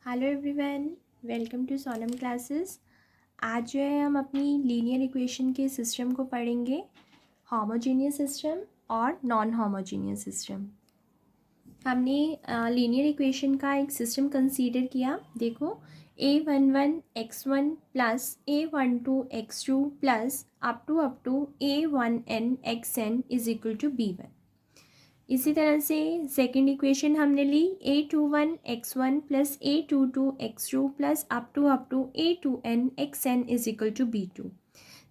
Hello everyone, welcome to Sonam classes. आज जो है हम अपनी लीनियर इक्वेशन के सिस्टम को पढ़ेंगे, होमोजीनियस सिस्टम और नॉन होमोजीनियस सिस्टम। हमने लीनियर इक्वेशन का एक सिस्टम कंसीडर किया। देखो, a11 x1 plus a12 x2 plus up to a1n xn is equal to b1। इसी तरह से सेकेंड इक्वेशन हमने ली a21 x1 plus a22 x2 plus up to a2n xn is equal to b2।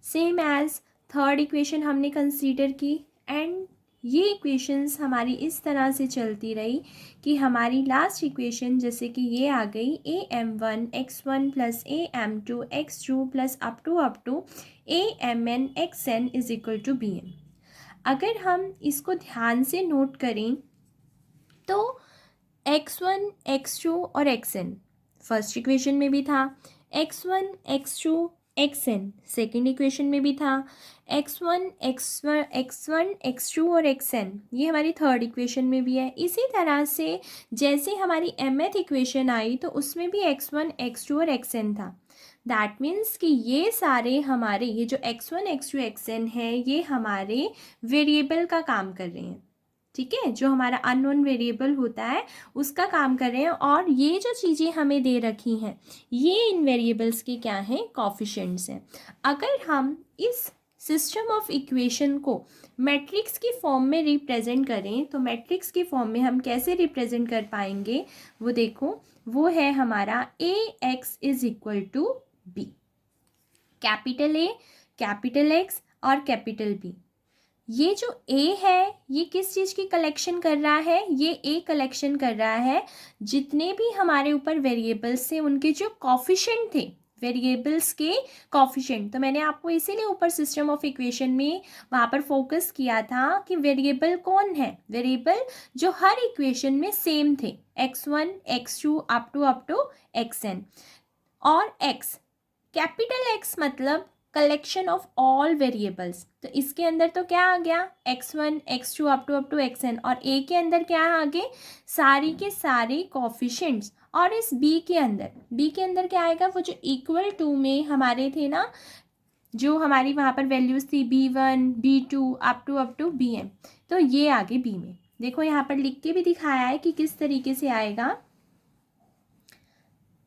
Same as third equation हमने consider की and ये equations हमारी इस तरह से चलती रही कि हमारी लास्ट इक्वेशन जैसे कि ये आ गई am1 x1 plus am2 x2 plus up to amn xn is equal to bm। अगर हम इसको ध्यान से नोट करें तो x1 x2 और xn फर्स्ट इक्वेशन में भी था, x1 x2 xn second equation में भी था, x1 x2 और xn ये हमारी थर्ड इक्वेशन में भी है। इसी तरह से जैसे हमारी mth इक्वेशन आई तो उसमें भी x1 x2 और xn था। दैट मीन्स कि ये सारे हमारे ये जो x1 x2 xn है ये हमारे वेरिएबल का काम कर रहे हैं। ठीक है, जो हमारा अननोन वेरिएबल होता है उसका काम कर रहे हैं। और ये जो चीज़ें हमें दे रखी हैं ये इन वेरिएबल्स के क्या हैं, कोफिशिएंट्स हैं। अगर हम इस सिस्टम ऑफ इक्वेशन को मैट्रिक्स की फॉर्म में रिप्रेजेंट करें तो मैट्रिक्स की फॉर्म में हम कैसे रिप्रेजेंट कर पाएंगे, वो देखो, वो है हमारा ax is equal to B. Capital A, capital X और कैपिटल बी। ये जो a है ये किस चीज़ की कलेक्शन कर रहा है, ये a कलेक्शन कर रहा है जितने भी हमारे ऊपर वेरिएबल्स थे उनके जो कॉफिशिएंट थे, वेरिएबल्स के कॉफिशिएंट। तो मैंने आपको इसीलिए ऊपर सिस्टम ऑफ इक्वेशन में वहाँ पर फोकस किया था कि वेरिएबल कौन है, वेरिएबल जो हर इक्वेशन में सेम थे, x1 x2 up to xn। और x, कैपिटल x मतलब कलेक्शन ऑफ ऑल वेरिएबल्स। तो इसके अंदर तो क्या आ गया, x1 x2 up to xn। और a के अंदर क्या आ गए, सारी के सारे कॉफिशिएंट्स। और इस b के अंदर क्या आएगा, वो जो इक्वल टू में हमारे थे ना, जो हमारी वहाँ पर वैल्यूज़ थी b1 b2 up to bm, तो ये आगे b में। देखो यहाँ पर लिख के भी दिखाया है कि किस तरीके से आएगा।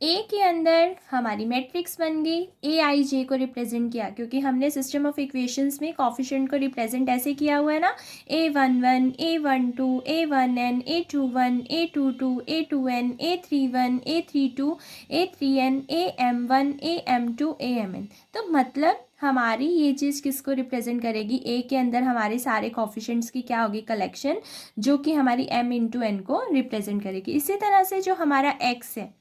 ए के अंदर हमारी मैट्रिक्स बन गई, ए आई जे को रिप्रेजेंट किया क्योंकि हमने सिस्टम ऑफ इक्वेशंस में कॉफिशिएंट को रिप्रेजेंट ऐसे किया हुआ है ना, a11 a12 a1n a21 a22 a2n a31 a32 a3n am1 am2 amn। तो मतलब हमारी ये चीज़ किसको रिप्रेजेंट करेगी, ए के अंदर हमारे सारे कॉफिशिएंट्स की क्या होगी, कलेक्शन, जो कि हमारी m इंटू एन को रिप्रेजेंट करेगी। इसी तरह से जो हमारा x है,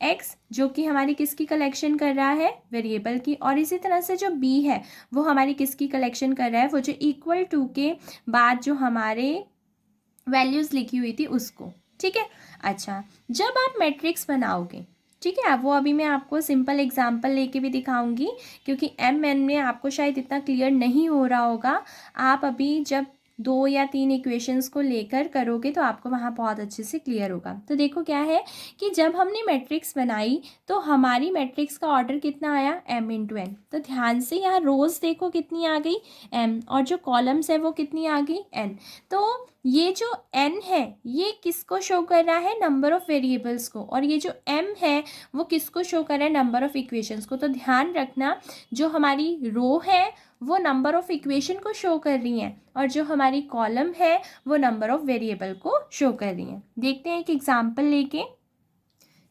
x जो कि हमारी किसकी कलेक्शन कर रहा है, वेरिएबल की। और इसी तरह से जो b है वो हमारी किसकी कलेक्शन कर रहा है, वो जो इक्वल टू के बाद जो हमारे वैल्यूज़ लिखी हुई थी उसको। ठीक है। अच्छा, जब आप मैट्रिक्स बनाओगे, ठीक है, वो अभी मैं आपको सिंपल एग्जांपल लेके भी दिखाऊंगी क्योंकि एम एन में आपको शायद इतना क्लियर नहीं हो रहा होगा। आप अभी जब 2 या 3 इक्वेशंस को लेकर करोगे तो आपको वहाँ बहुत अच्छे से क्लियर होगा। तो देखो क्या है कि जब हमने मैट्रिक्स बनाई तो हमारी मैट्रिक्स का ऑर्डर कितना आया, m इंटू एन। तो ध्यान से यहाँ रोज़ देखो कितनी आ गई, m, और जो कॉलम्स है वो कितनी आ गई, n। तो ये जो n है ये किसको शो कर रहा है, नंबर ऑफ़ वेरिएबल्स को। और ये जो m है वो किसको शो कर रहा है, नंबर ऑफ़ इक्वेशंस को। तो ध्यान रखना, जो हमारी रो है वो नंबर ऑफ़ इक्वेशन को शो कर रही हैं और जो हमारी कॉलम है वो नंबर ऑफ़ वेरिएबल को शो कर रही हैं। देखते हैं एक एग्जाम्पल लेके।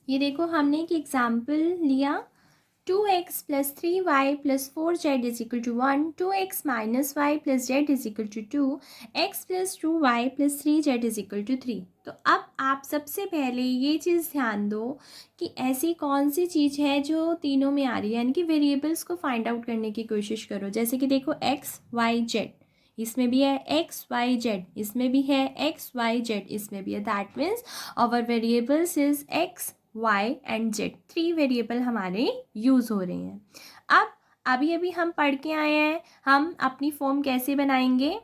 ये देखो, हमने एक एग्जाम्पल लिया, 2x plus 3y plus 4z is equal to 1, 2x minus y plus z is equal to 2, x plus 2y plus 3z is equal to 3। तो अब आप सबसे पहले ये चीज़ ध्यान दो कि ऐसी कौन सी चीज़ है जो तीनों में आ रही है, यानी कि वेरिएबल्स को फाइंड आउट करने की कोशिश करो। जैसे कि देखो x y z, इसमें भी है x y z, इसमें भी है x y z, इसमें भी है। That means our variables is x y and z, 3 variable हमारे यूज़ हो रहे हैं। अब अभी अभी हम पढ़ के आए हैं, हम अपनी फॉर्म कैसे बनाएंगे,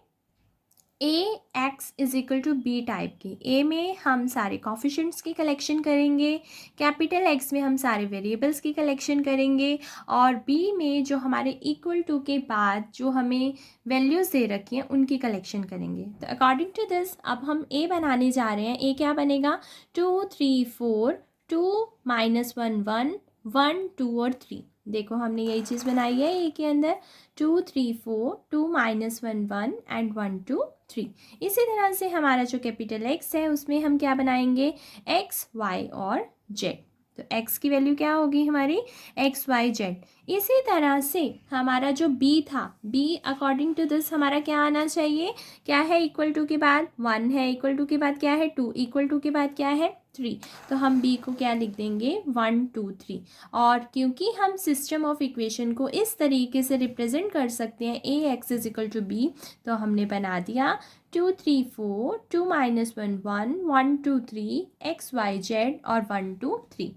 A X is equal to B type की, ए में हम सारे कॉफिशेंट्स की कलेक्शन करेंगे, कैपिटल एक्स में हम सारे वेरिएबल्स की कलेक्शन करेंगे, और बी में जो हमारे इक्वल टू के बाद जो हमें वैल्यूज़ दे रखी हैं उनकी कलेक्शन करेंगे। तो अकॉर्डिंग टू दिस अब हम ए बनाने जा रहे हैं। ए क्या बनेगा? 2 3 4, 2 -1 1, 1 2 और 3। देखो हमने यही चीज़ बनाई है ए के अंदर, 2 3 4, 2 -1 1 एंड 1 2 3। इसी तरह से हमारा जो कैपिटल एक्स है उसमें हम क्या बनाएंगे? एक्स वाई और जेड। तो एक्स की वैल्यू क्या होगी हमारी? X y z. इसी तरह से हमारा जो बी था, बी अकॉर्डिंग टू दिस हमारा क्या आना चाहिए? क्या है इक्वल टू के बाद? 1 है, इक्वल टू के बाद क्या है? 2, इक्वल टू के बाद क्या है? 3। तो हम बी को क्या लिख देंगे? 1 2 3। और क्योंकि हम सिस्टम ऑफ इक्वेशन को इस तरीके से रिप्रेजेंट कर सकते हैं A X is equal to B, तो हमने बना दिया 2 3 4, 2 -1 1, 1 2 3, एक्स वाई जेड और 1 2 3।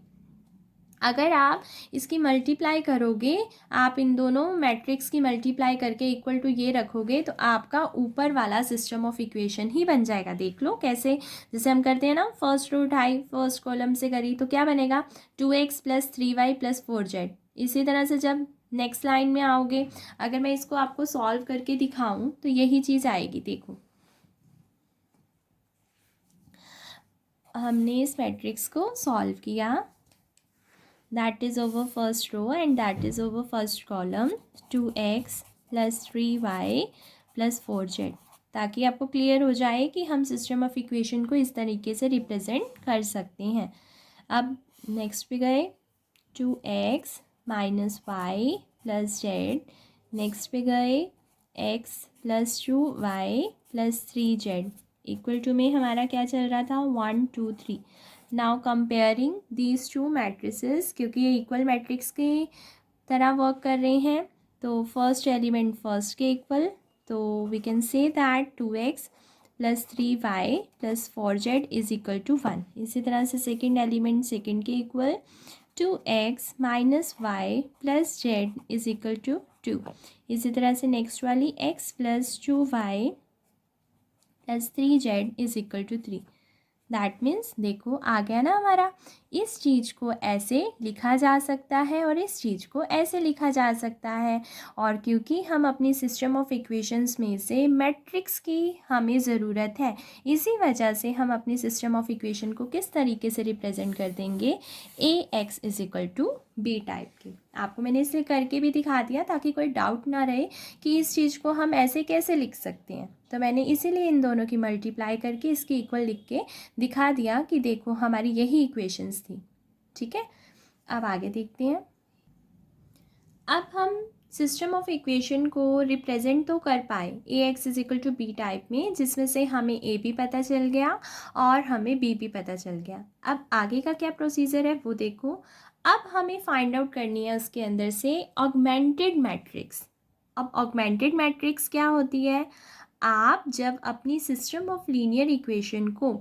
अगर आप इसकी मल्टीप्लाई करोगे, आप इन दोनों मैट्रिक्स की मल्टीप्लाई करके इक्वल टू ये रखोगे, तो आपका ऊपर वाला सिस्टम ऑफ इक्वेशन ही बन जाएगा। देख लो कैसे, जैसे हम करते हैं ना, फर्स्ट रो उठाई, फर्स्ट कॉलम से करी, तो क्या बनेगा? 2x + 3y + 4z। इसी तरह से जब नेक्स्ट लाइन में आओगे, अगर मैं इसको आपको सॉल्व करके दिखाऊं तो यही चीज़ आएगी। देखो हमने इस मैट्रिक्स को सॉल्व किया, that is over first row and that is over first column, 2x + 3y + 4z, ताकि आपको क्लियर हो जाए कि हम सिस्टम ऑफ इक्वेशन को इस तरीके से रिप्रेजेंट कर सकते हैं। अब नेक्स्ट पे गए, 2x - y + z। नेक्स्ट पे गए x + 2y + 3z equal to में हमारा क्या चल रहा था? 1 2 3। Now comparing these two matrices, क्योंकि ये इक्वल मैट्रिक्स की तरह वर्क कर रहे हैं, तो फर्स्ट एलिमेंट फर्स्ट के इक्वल, तो we can say that 2x + 3y + 4z is equal to 1। इसी तरह से सेकेंड एलिमेंट सेकेंड के equal, 2x - y + z is equal to 2। इसी तरह से नेक्स्ट वाली x + 2y + 3z is equal to 3। That means देखो आ गया ना हमारा, इस चीज़ को ऐसे लिखा जा सकता है और इस चीज़ को ऐसे लिखा जा सकता है। और क्योंकि हम अपनी सिस्टम ऑफ इक्वेशंस में से मैट्रिक्स की हमें ज़रूरत है, इसी वजह से हम अपनी सिस्टम ऑफ इक्वेशन को किस तरीके से रिप्रेजेंट कर देंगे? A X is equal to B type की। आपको मैंने इसलिए करके भी दिखा दिया ताकि कोई डाउट ना रहे कि इस चीज़ को हम ऐसे कैसे लिख सकते हैं। तो मैंने इसीलिए इन दोनों की मल्टीप्लाई करके इसकी इक्वल लिख के दिखा दिया कि देखो हमारी यही इक्वेशंस थी। ठीक है, अब आगे देखते हैं। अब हम सिस्टम ऑफ इक्वेशन को रिप्रेजेंट तो कर पाए A X is equal to B type में, जिसमें से हमें ए भी पता चल गया और हमें बी भी पता चल गया। अब आगे का क्या प्रोसीजर है वो देखो। अब हमें फाइंड आउट करनी है उसके अंदर से ऑगमेंटेड मैट्रिक्स। अब ऑगमेंटेड मैट्रिक्स क्या होती है? आप जब अपनी सिस्टम ऑफ लीनियर इक्वेशन को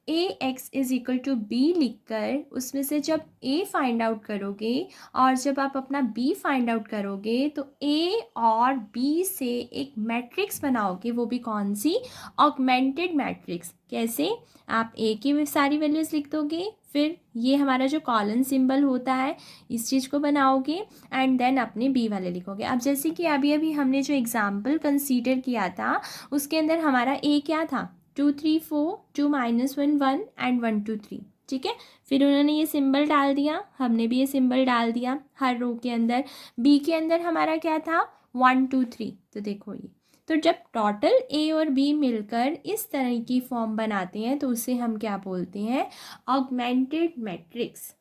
A X is equal to B लिख कर उसमें से जब ए फाइंड आउट करोगे और जब आप अपना बी फाइंड आउट करोगे, तो ए और बी से एक मैट्रिक्स बनाओगे। वो भी कौन सी? Augmented matrix. कैसे? आप ए की सारी वैल्यूज़ लिख दोगे, फिर ये हमारा जो कॉलन सिंबल होता है इस चीज़ को बनाओगे एंड देन अपने बी वाले लिखोगे। अब जैसे कि अभी अभी हमने जो एग्जाम्पल कंसीडर किया था उसके अंदर हमारा ए क्या था? 2 3 4, 2 -1 1 एंड 1 2 3। ठीक है, फिर उन्होंने ये सिंबल डाल दिया, हमने भी ये सिंबल डाल दिया हर रो के अंदर। बी के अंदर हमारा क्या था? 1 2 3। तो देखो ये, तो जब टोटल ए और बी मिलकर इस तरह की फॉर्म बनाते हैं तो उसे हम क्या बोलते हैं? Augmented matrix.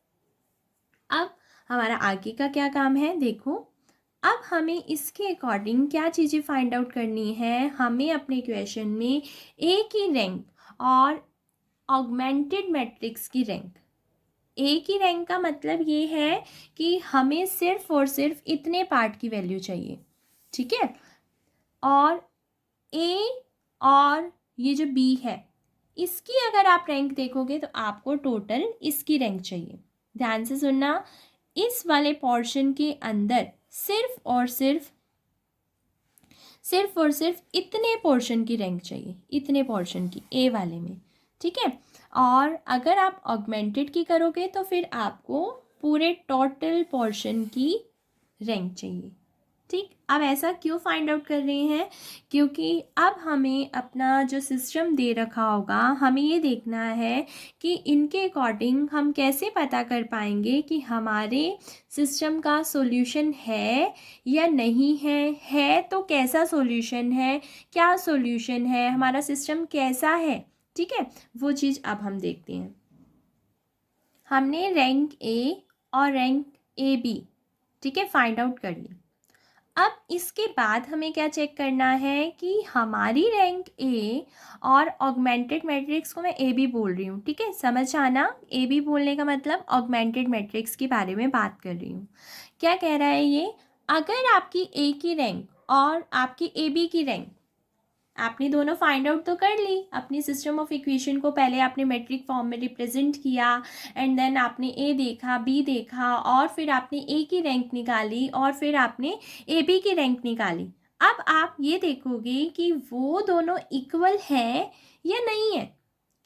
अब हमारा आगे का क्या काम है देखो। अब हमें इसके अकॉर्डिंग क्या चीज़ें फाइंड आउट करनी है? हमें अपने इक्वेशन में ए की रैंक और ऑगमेंटेड मैट्रिक्स की रैंक। ए की रैंक का मतलब ये है कि हमें सिर्फ और सिर्फ इतने पार्ट की वैल्यू चाहिए। ठीक है, और ए और ये जो बी है इसकी अगर आप रैंक देखोगे तो आपको टोटल इसकी रैंक चाहिए। ध्यान से सुनना, इस वाले पोर्शन के अंदर सिर्फ और सिर्फ सिर्फ और सिर्फ इतने पोर्शन की रैंक चाहिए, इतने पोर्शन की ए वाले में, ठीक है। और अगर आप ऑगमेंटेड की करोगे तो फिर आपको पूरे टोटल पोर्शन की रैंक चाहिए, ठीक। अब ऐसा क्यों फाइंड आउट कर रहे हैं, क्योंकि अब हमें अपना जो सिस्टम दे रखा होगा, हमें ये देखना है कि इनके अकॉर्डिंग हम कैसे पता कर पाएंगे कि हमारे सिस्टम का सॉल्यूशन है या नहीं है तो कैसा सॉल्यूशन है, क्या सॉल्यूशन है, हमारा सिस्टम कैसा है, ठीक है। वो चीज़ अब हम देखते हैं। हमने रैंक ए और रैंक ए बी, ठीक है, फाइंड आउट कर ली। अब इसके बाद हमें क्या चेक करना है कि हमारी रैंक ए और ऑगमेंटेड मैट्रिक्स को मैं ए बी बोल रही हूँ, ठीक है, समझ आना। ए बी बोलने का मतलब ऑगमेंटेड मैट्रिक्स के बारे में बात कर रही हूँ। क्या कह रहा है ये, अगर आपकी ए की रैंक और आपकी ए बी की रैंक, आपने दोनों फाइंड आउट तो कर ली, अपनी सिस्टम ऑफ इक्वेशन को पहले आपने मेट्रिक फॉर्म में रिप्रेजेंट किया एंड देन आपने ए देखा, बी देखा, और फिर आपने ए की रैंक निकाली और फिर आपने ए बी की रैंक निकाली। अब आप ये देखोगे कि वो दोनों इक्वल है या नहीं है,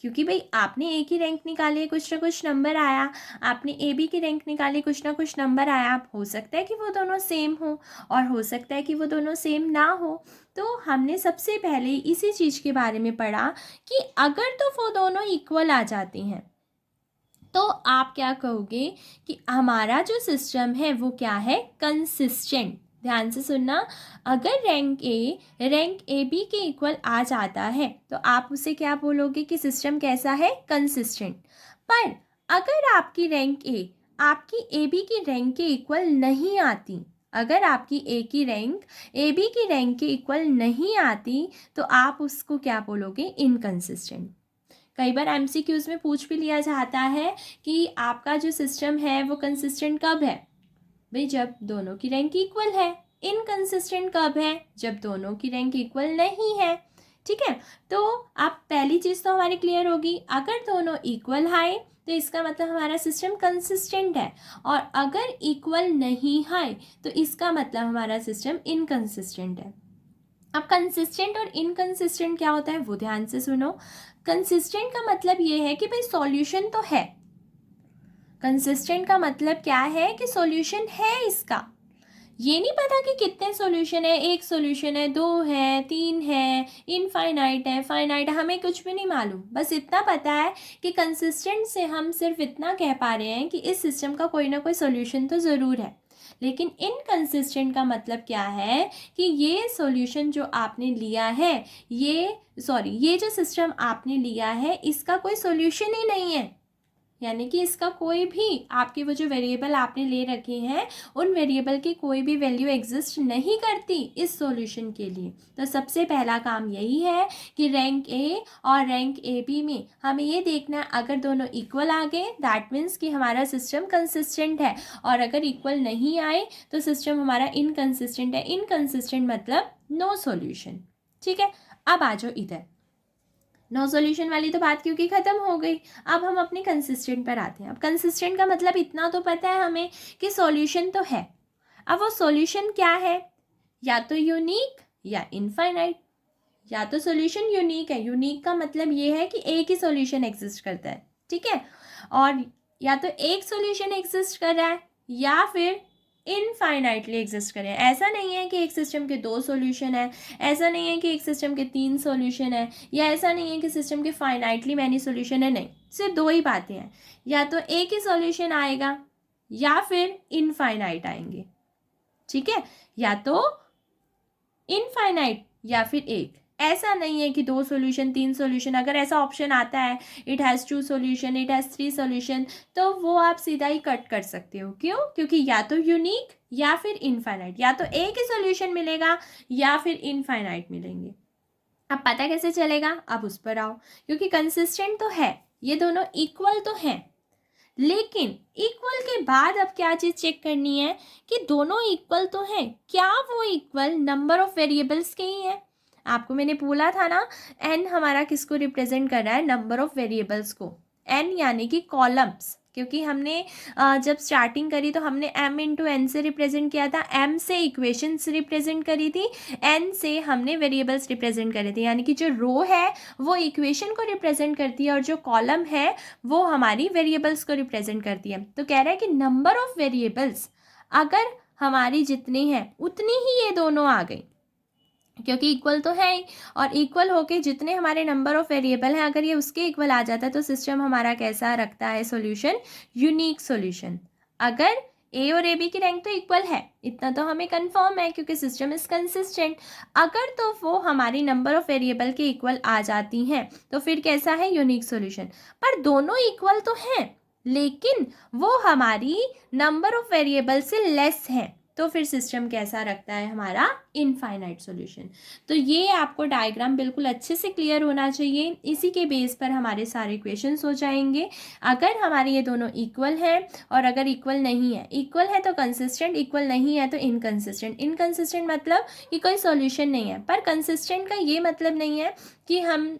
क्योंकि भाई आपने ए की रैंक निकाली है, कुछ ना कुछ नंबर आया, आपने ए बी की रैंक निकाली, कुछ ना कुछ नंबर आया। हो सकता है कि वो दोनों सेम हो और हो सकता है कि वो दोनों सेम ना हो। तो हमने सबसे पहले इसी चीज़ के बारे में पढ़ा कि अगर तो वो दोनों इक्वल आ जाते हैं तो आप क्या कहोगे कि हमारा जो सिस्टम है वो क्या है, कंसिस्टेंट। ध्यान से सुनना, अगर रैंक ए बी के इक्वल आ जाता है तो आप उसे क्या बोलोगे कि सिस्टम कैसा है, कंसिस्टेंट। पर अगर आपकी रैंक ए आपकी ए बी की रैंक के इक्वल नहीं आती, अगर आपकी ए की रैंक ए बी की रैंक के इक्वल नहीं आती तो आप उसको क्या बोलोगे, इनकंसिस्टेंट। कई बार एमसीक्यूज़ में पूछ भी लिया जाता है कि आपका जो सिस्टम है वो कंसिस्टेंट कब है, भाई जब दोनों की रैंक इक्वल है। इनकंसिस्टेंट कब है, जब दोनों की रैंक इक्वल नहीं है, ठीक है। तो आप पहली चीज़ तो हमारी क्लियर होगी, अगर दोनों इक्वल है तो इसका मतलब हमारा सिस्टम कंसिस्टेंट है, और अगर इक्वल नहीं है तो इसका मतलब हमारा सिस्टम इनकंसिस्टेंट है। अब कंसिस्टेंट और इनकंसिस्टेंट क्या होता है वो ध्यान से सुनो। कंसिस्टेंट का मतलब ये है कि भाई सॉल्यूशन तो है, कंसिस्टेंट का मतलब क्या है कि सॉल्यूशन है इसका। ये नहीं पता कि कितने सॉल्यूशन है, एक सॉल्यूशन है, दो है, तीन है, इनफाइनाइट है, फाइनाइट, हमें कुछ भी नहीं मालूम। बस इतना पता है कि कंसिस्टेंट से हम सिर्फ इतना कह पा रहे हैं कि इस सिस्टम का कोई ना कोई सॉल्यूशन तो ज़रूर है। लेकिन इनकंसिस्टेंट का मतलब क्या है कि ये सॉल्यूशन जो आपने लिया है, ये जो सिस्टम आपने लिया है इसका कोई सॉल्यूशन ही नहीं है, यानी कि इसका कोई भी आपके वो जो वेरिएबल आपने ले रखे हैं उन वेरिएबल की कोई भी वैल्यू एग्जिस्ट नहीं करती इस सॉल्यूशन के लिए। तो सबसे पहला काम यही है कि रैंक ए और रैंक ए बी में हमें ये देखना है, अगर दोनों इक्वल आ गए दैट मीन्स कि हमारा सिस्टम कंसिस्टेंट है, और अगर इक्वल नहीं आए तो सिस्टम हमारा इनकंसिस्टेंट है। इनकंसिस्टेंट मतलब नो सॉल्यूशन, ठीक है। अब आ जाओ इधर, नो सॉल्यूशन वाली तो बात क्योंकि ख़त्म हो गई, अब हम अपने कंसिस्टेंट पर आते हैं। अब कंसिस्टेंट का मतलब इतना तो पता है हमें कि सॉल्यूशन तो है। अब वो सॉल्यूशन क्या है, या तो यूनिक या इनफाइनाइट। या तो सॉल्यूशन यूनिक है, यूनिक का मतलब ये है कि एक ही सॉल्यूशन एग्जिस्ट करता है, ठीक है, और या तो एक सॉल्यूशन एग्जिस्ट कर रहा है या फिर इनफाइनाइटली एग्जिस्ट करें। ऐसा नहीं है कि एक सिस्टम के दो सॉल्यूशन है, ऐसा नहीं है कि एक सिस्टम के तीन सॉल्यूशन है, या ऐसा नहीं है कि सिस्टम के फाइनाइटली मैनी सॉल्यूशन है, नहीं, सिर्फ दो ही बातें हैं, या तो एक ही सॉल्यूशन आएगा या फिर इनफाइनाइट आएंगे, ठीक है, या तो इनफाइनाइट या फिर एक। ऐसा नहीं है कि दो सॉल्यूशन तीन सॉल्यूशन, अगर ऐसा ऑप्शन आता है it has two solution, it has three solution, तो वो आप सीधा ही कट कर सकते हो। क्यों, क्योंकि या तो यूनिक या फिर इनफाइनाइट, या तो एक ही सॉल्यूशन मिलेगा या फिर इनफाइनाइट मिलेंगे। अब पता कैसे चलेगा, अब उस पर आओ, क्योंकि कंसिस्टेंट तो है, ये दोनों इक्वल तो हैं, लेकिन इक्वल के बाद अब क्या चीज़ चेक करनी है कि दोनों इक्वल तो हैं, क्या वो इक्वल नंबर ऑफ वेरिएबल्स के ही हैं। आपको मैंने बोला था ना, एन हमारा किसको रिप्रेजेंट कर रहा है, नंबर ऑफ वेरिएबल्स को। एन यानी कि कॉलम्स क्योंकि हमने जब स्टार्टिंग करी तो हमने m इंटू एन से रिप्रेजेंट किया था, m से इक्वेशंस रिप्रेजेंट करी थी, n से हमने वेरिएबल्स रिप्रेजेंट करे थे। यानी कि जो रो है वो इक्वेशन को रिप्रेजेंट करती है और जो कॉलम है वो हमारी वेरिएबल्स को रिप्रेजेंट करती है। तो कह रहा है कि नंबर ऑफ वेरिएबल्स अगर हमारी जितनी है उतनी ही ये दोनों आ गई, क्योंकि इक्वल तो है ही, और इक्वल होके जितने हमारे नंबर ऑफ वेरिएबल हैं अगर ये उसके इक्वल आ जाता है तो सिस्टम हमारा कैसा रखता है सॉल्यूशन, यूनिक सॉल्यूशन। अगर ए और ए बी की रैंक तो इक्वल है, इतना तो हमें कंफर्म है क्योंकि सिस्टम इज कंसिस्टेंट। अगर तो वो हमारी नंबर ऑफ वेरिएबल के इक्वल आ जाती हैं तो फिर कैसा है, यूनिक सॉल्यूशन। पर दोनों इक्वल तो हैं लेकिन वो हमारी नंबर ऑफ वेरिएबल से लेस हैं, तो फिर सिस्टम कैसा रखता है हमारा, इनफाइनाइट सॉल्यूशन। तो ये आपको डायग्राम बिल्कुल अच्छे से क्लियर होना चाहिए, इसी के बेस पर हमारे सारे इक्वेशंस हो जाएंगे। अगर हमारे ये दोनों इक्वल हैं और अगर इक्वल नहीं है, इक्वल है तो कंसिस्टेंट, इक्वल नहीं है तो इनकंसिस्टेंट। इनकंसिस्टेंट मतलब कि कोई सॉल्यूशन नहीं है, पर कंसिस्टेंट का ये मतलब नहीं है कि हम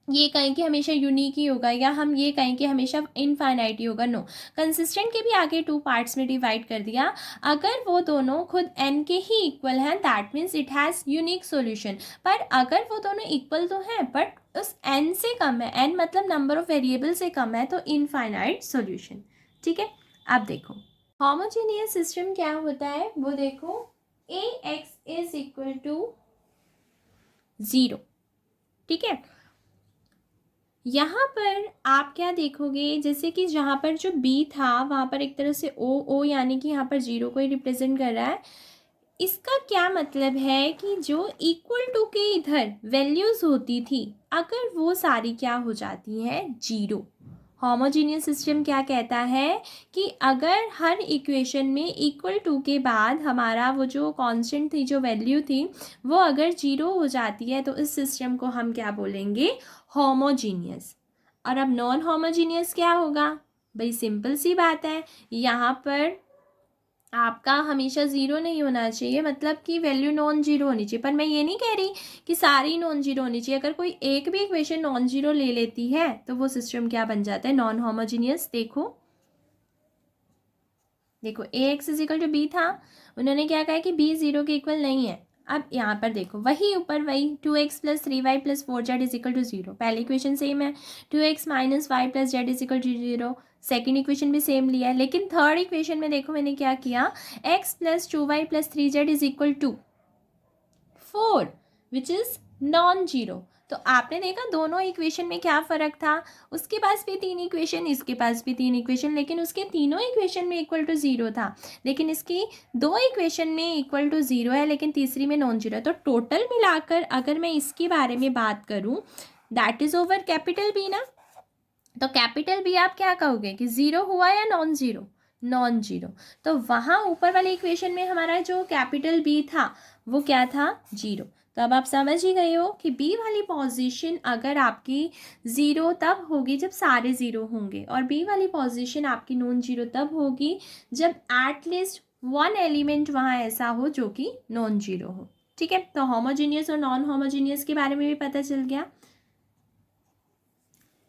ये कहें कि हमेशा यूनिक ही होगा या हम ये कहें कि हमेशा इनफाइनाइट ही होगा। नो, कंसिस्टेंट के भी आगे 2 पार्ट्स में डिवाइड कर दिया। अगर वो दोनों खुद n के ही इक्वल हैं that means it has unique solution. पर अगर वो दोनों इक्वल तो हैं बट उस n से कम है, n मतलब नंबर ऑफ वेरिएबल से कम है, तो इनफाइनाइट सॉल्यूशन। ठीक है, अब देखो होमोजेनियस सिस्टम क्या होता है वो देखो, ax इज इक्वल टू 0। ठीक है, यहाँ पर आप क्या देखोगे, जैसे कि जहाँ पर जो b था वहाँ पर एक तरह से o यानी कि यहाँ पर 0 को ही रिप्रेजेंट कर रहा है। इसका क्या मतलब है कि जो इक्वल टू के इधर वैल्यूज़ होती थी अगर वो सारी क्या हो जाती हैं, 0। होमोजीनियस सिस्टम क्या कहता है कि अगर हर इक्वेशन में इक्वल टू के बाद हमारा वो जो कांस्टेंट थी, जो वैल्यू थी, वो अगर 0 हो जाती है तो इस सिस्टम को हम क्या बोलेंगे, होमोजीनियस। और अब नॉन होमोजीनियस क्या होगा, भाई सिंपल सी बात है, यहाँ पर आपका हमेशा 0 नहीं होना चाहिए, मतलब कि वैल्यू नॉन जीरो होनी चाहिए। पर मैं ये नहीं कह रही कि सारी नॉन जीरो होनी चाहिए। अगर कोई एक भी इक्वेशन नॉन जीरो ले लेती है तो वो सिस्टम क्या बन जाता है, नॉन होमोजीनियस। देखो देखो ए एक्स इजिकल टू बी था, उन्होंने क्या कहा कि बी 0 के इक्वल नहीं है। अब यहाँ पर देखो वही ऊपर वही 2x plus 3y plus 4z is equal to 0, पहली इक्वेशन सेम है। 2x minus y plus z is equal to 0, second equation भी सेम लिया है। लेकिन थर्ड इक्वेशन में देखो मैंने क्या किया, x plus 2y plus 3z is equal to 4 which is non zero. तो आपने देखा दोनों इक्वेशन में क्या फ़र्क था, उसके पास भी 3 इक्वेशन, इसके पास भी 3 इक्वेशन, लेकिन उसके तीनों इक्वेशन में इक्वल टू 0 था। लेकिन इसकी 2 इक्वेशन में इक्वल टू 0 है लेकिन तीसरी में नॉन जीरो है। तो टोटल मिलाकर अगर मैं इसके बारे में बात करूँ that is over capital B ना, तो कैपिटल बी आप क्या कहोगे कि 0 हुआ या नॉन जीरो, नॉन जीरो। तो वहाँ ऊपर वाले इक्वेशन में हमारा जो कैपिटल बी था वो क्या था, 0। तो अब आप समझ ही गए हो कि बी वाली पोजीशन अगर आपकी 0 तब होगी जब सारे 0 होंगे, और बी वाली पोजीशन आपकी नॉन जीरो तब होगी जब एटलीस्ट 1 एलिमेंट वहाँ ऐसा हो जो कि नॉन जीरो हो। ठीक है, तो होमोजीनियस और नॉन होमोजीनियस के बारे में भी पता चल गया।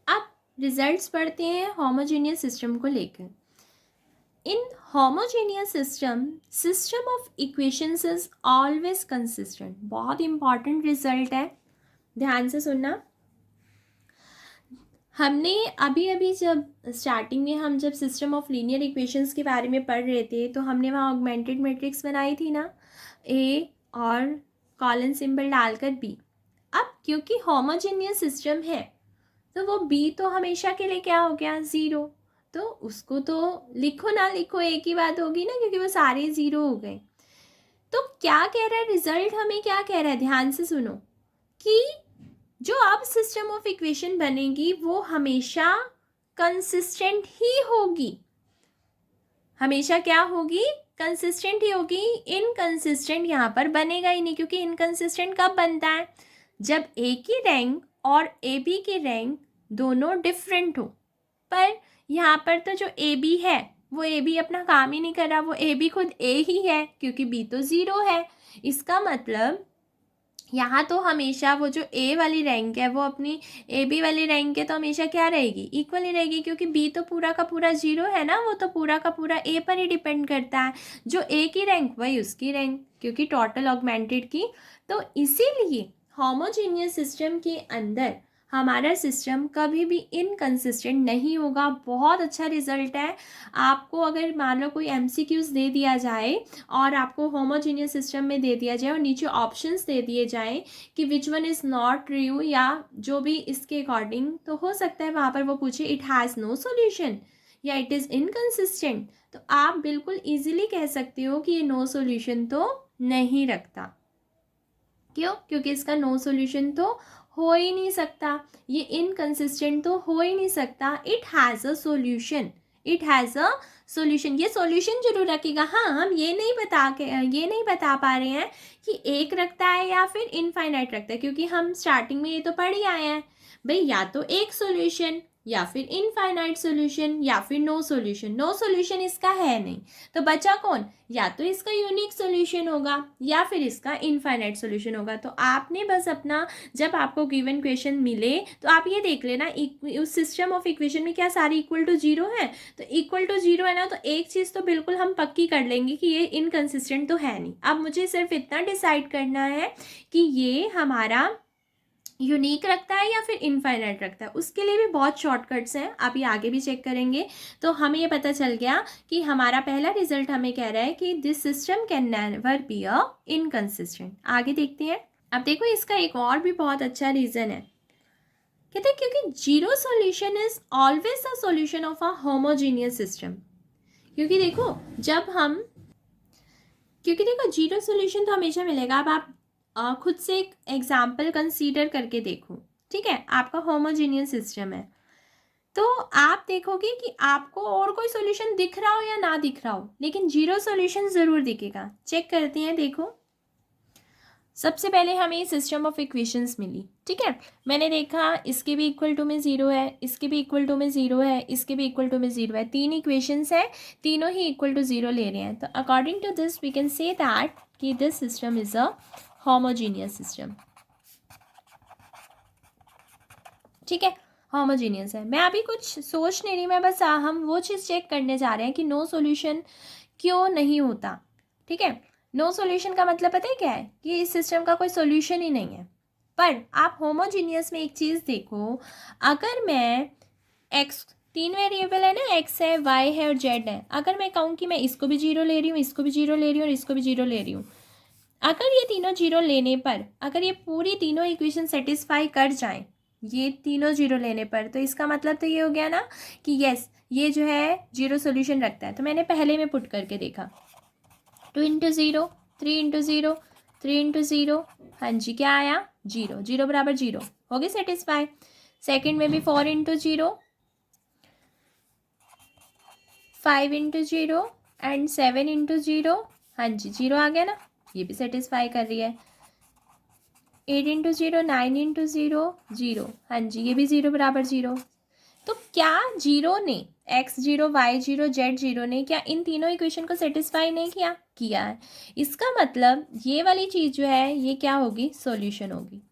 अब रिजल्ट्स पढ़ते हैं होमोजीनियस सिस्टम को लेकर। In homogeneous system of equations is always consistent। बहुत इंपॉर्टेंट रिजल्ट है, ध्यान से सुनना। हमने अभी जब स्टार्टिंग में हम जब सिस्टम ऑफ लीनियर इक्वेशंस के बारे में पढ़ रहे थे तो हमने वहाँ ऑगमेंटेड मैट्रिक्स बनाई थी ना, ए और कॉलन सिंबल डालकर बी। अब क्योंकि होमोजेनियस सिस्टम है तो वो बी तो हमेशा के लिए क्या हो गया, 0। तो उसको तो लिखो ना लिखो एक ही बात होगी ना, क्योंकि वो सारे 0 हो गए। तो क्या कह रहा है रिजल्ट, हमें क्या कह रहा है, ध्यान से सुनो, कि जो अब सिस्टम ऑफ इक्वेशन बनेगी वो हमेशा कंसिस्टेंट ही होगी। हमेशा क्या होगी, कंसिस्टेंट ही होगी। इनकंसिस्टेंट यहाँ पर बनेगा ही नहीं, क्योंकि इनकंसिस्टेंट कब बनता है, जब ए की रैंक और ए बी की रैंक दोनों डिफरेंट हो। पर यहाँ पर तो जो ए बी है वो ए बी अपना काम ही नहीं कर रहा, वो ए बी खुद ए ही है क्योंकि बी तो 0 है। इसका मतलब यहाँ तो हमेशा वो जो ए वाली रैंक है वो अपनी ए बी वाली रैंक है तो हमेशा क्या रहेगी, इक्वल ही रहेगी, क्योंकि बी तो पूरा का पूरा जीरो है ना, वो तो पूरा का पूरा ए पर ही डिपेंड करता है। जो ए की रैंक वही उसकी रैंक, क्योंकि टोटल ऑगमेंटेड की। तो इसीलिए होमोजीनियस सिस्टम के अंदर हमारा सिस्टम कभी भी इनकंसिस्टेंट नहीं होगा। बहुत अच्छा रिजल्ट है। आपको अगर मान लो कोई एमसीक्यूज दे दिया जाए और आपको होमोजीनियस सिस्टम में दे दिया जाए और नीचे ऑप्शंस दे दिए जाएं कि विच वन इज़ नॉट ट्रू या जो भी इसके अकॉर्डिंग, तो हो सकता है वहाँ पर वो पूछे इट हैज़ नो सॉल्यूशन या इट इज़ इनकंसिस्टेंट, तो आप बिल्कुल इजीली कह सकते हो कि ये नो सॉल्यूशन तो नहीं रखता। क्यों? क्योंकि इसका नो सॉल्यूशन तो हो ही नहीं सकता, ये इनकंसिस्टेंट तो हो ही नहीं सकता। It has a solution, it has a solution, ये सॉल्यूशन जरूर रखेगा। हाँ, हम ये नहीं बता पा रहे हैं कि एक रखता है या फिर इनफाइनाइट रखता है, क्योंकि हम स्टार्टिंग में ये तो पढ़ ही आए हैं भाई, या तो एक सॉल्यूशन या फिर इनफाइनाइट सॉल्यूशन या फिर नो सॉल्यूशन। नो सॉल्यूशन इसका है नहीं, तो बचा कौन, या तो इसका यूनिक सॉल्यूशन होगा या फिर इसका इनफाइनाइट सॉल्यूशन होगा। तो आपने बस अपना, जब आपको गिवन क्वेश्चन मिले तो आप ये देख लेना उस सिस्टम ऑफ इक्वेशन में क्या सारी इक्वल टू जीरो है। तो इक्वल टू जीरो है ना, तो एक चीज़ तो बिल्कुल हम पक्की कर लेंगे कि ये इनकंसिस्टेंट तो है नहीं। अब मुझे सिर्फ इतना डिसाइड करना है कि ये हमारा यूनिक रखता है या फिर इनफाइनाइट रखता है। उसके लिए भी बहुत शॉर्टकट्स हैं, आप ये आगे भी चेक करेंगे तो हमें ये पता चल गया कि हमारा पहला रिजल्ट हमें कह रहा है कि this system can never be a inconsistent. आगे देखते हैं। अब देखो इसका एक और भी बहुत अच्छा रीज़न है, कहते हैं क्योंकि zero solution is always a solution of a homogeneous system. क्योंकि देखो जब हम, क्योंकि देखो जीरो सॉल्यूशन तो हमेशा मिलेगा। अब आप खुद से एक एग्जाम्पल कंसीडर करके देखो, ठीक है। आपका होमोजीनियस सिस्टम है तो आप देखोगे कि आपको और कोई सॉल्यूशन दिख रहा हो या ना दिख रहा हो, लेकिन जीरो सॉल्यूशन ज़रूर दिखेगा। चेक करते हैं। देखो सबसे पहले हमें सिस्टम ऑफ इक्वेशंस मिली, ठीक है। मैंने देखा इसके भी इक्वल टू में ज़ीरो है, इसके भी इक्वल टू में ज़ीरो है, इसके भी इक्वल टू में ज़ीरो है। तीन इक्वेशंस हैं, तीनों ही इक्वल टू ज़ीरो ले रहे हैं। तो according to this we can say that कि this system is a homogeneous system, ठीक है। होमोजीनियस है। मैं अभी कुछ सोच नहीं रही, मैं बस हम वो चीज़ चेक करने जा रहे हैं कि नो सॉल्यूशन क्यों नहीं होता, ठीक है। नो सॉल्यूशन का मतलब पता है क्या है, कि इस सिस्टम का कोई सॉल्यूशन ही नहीं है। पर आप होमोजीनियस में एक चीज़ देखो, अगर मैं एक्स, तीन वेरिएबल है ना, एक्स है, वाई है और जेड है, अगर मैं कहूँ कि मैं इसको भी जीरो ले रही हूँ, इसको भी जीरो ले रही हूँ और इसको भी जीरो ले रही हूँ, अगर ये तीनों जीरो लेने पर, अगर ये पूरी तीनों इक्वेशन सेटिस्फाई कर जाएं ये तीनों जीरो लेने पर, तो इसका मतलब तो ये हो गया ना कि यस ये जो है जीरो सोल्यूशन रखता है। तो मैंने पहले में पुट करके देखा, 2 × 0, 3 × 0, 3 × 0, हाँ जी क्या आया, जीरो, जीरो बराबर जीरो, हो गए सेटिस्फाई। सेकेंड में भी 4 × 0, 5 × 0 एंड 7 × 0, हाँ जी जीरो आ गया ना, ये भी सेटिस्फाई कर रही है। 8 × 0, 9 × 0, जीरो, हाँ जी ये भी जीरो बराबर जीरो। तो क्या जीरो ने, x zero, y zero, z zero ने क्या इन तीनों इक्वेशन को सेटिस्फाई नहीं किया, किया है। इसका मतलब ये वाली चीज़ जो है ये क्या होगी, सॉल्यूशन होगी।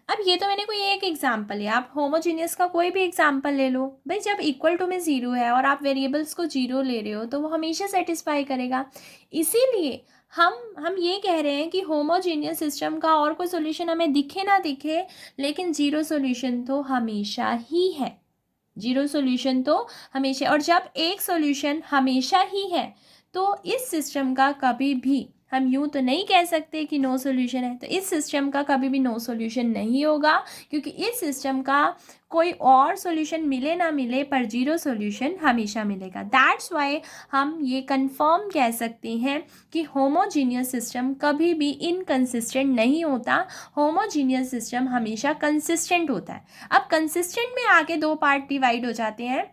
अब ये तो मैंने कोई एक एग्जाम्पल है, आप होमोजीनियस का कोई भी एग्जाम्पल ले लो भाई। जब इक्वल टू में ज़ीरो है और आप वेरिएबल्स को जीरो ले रहे हो तो वो हमेशा सेटिस्फाई करेगा। इसीलिए हम ये कह रहे हैं कि होमोजीनियस सिस्टम का और कोई सोल्यूशन हमें दिखे ना दिखे, लेकिन जीरो सोल्यूशन तो हमेशा ही है। जीरो सोल्यूशन तो हमेशा, और जब एक सोल्यूशन हमेशा ही है तो इस सिस्टम का कभी भी हम यूँ तो नहीं कह सकते कि नो सोल्यूशन है। तो इस सिस्टम का कभी भी नो सोल्यूशन नहीं होगा, क्योंकि इस सिस्टम का कोई और सोल्यूशन मिले ना मिले पर जीरो सोल्यूशन हमेशा मिलेगा। दैट्स वाई हम ये कंफर्म कह सकते हैं कि होमोजीनियस सिस्टम कभी भी इनकंसिस्टेंट नहीं होता। होमोजीनियस सिस्टम हमेशा कंसिस्टेंट होता है। अब कंसिस्टेंट में आगे दो पार्ट डिवाइड हो जाते हैं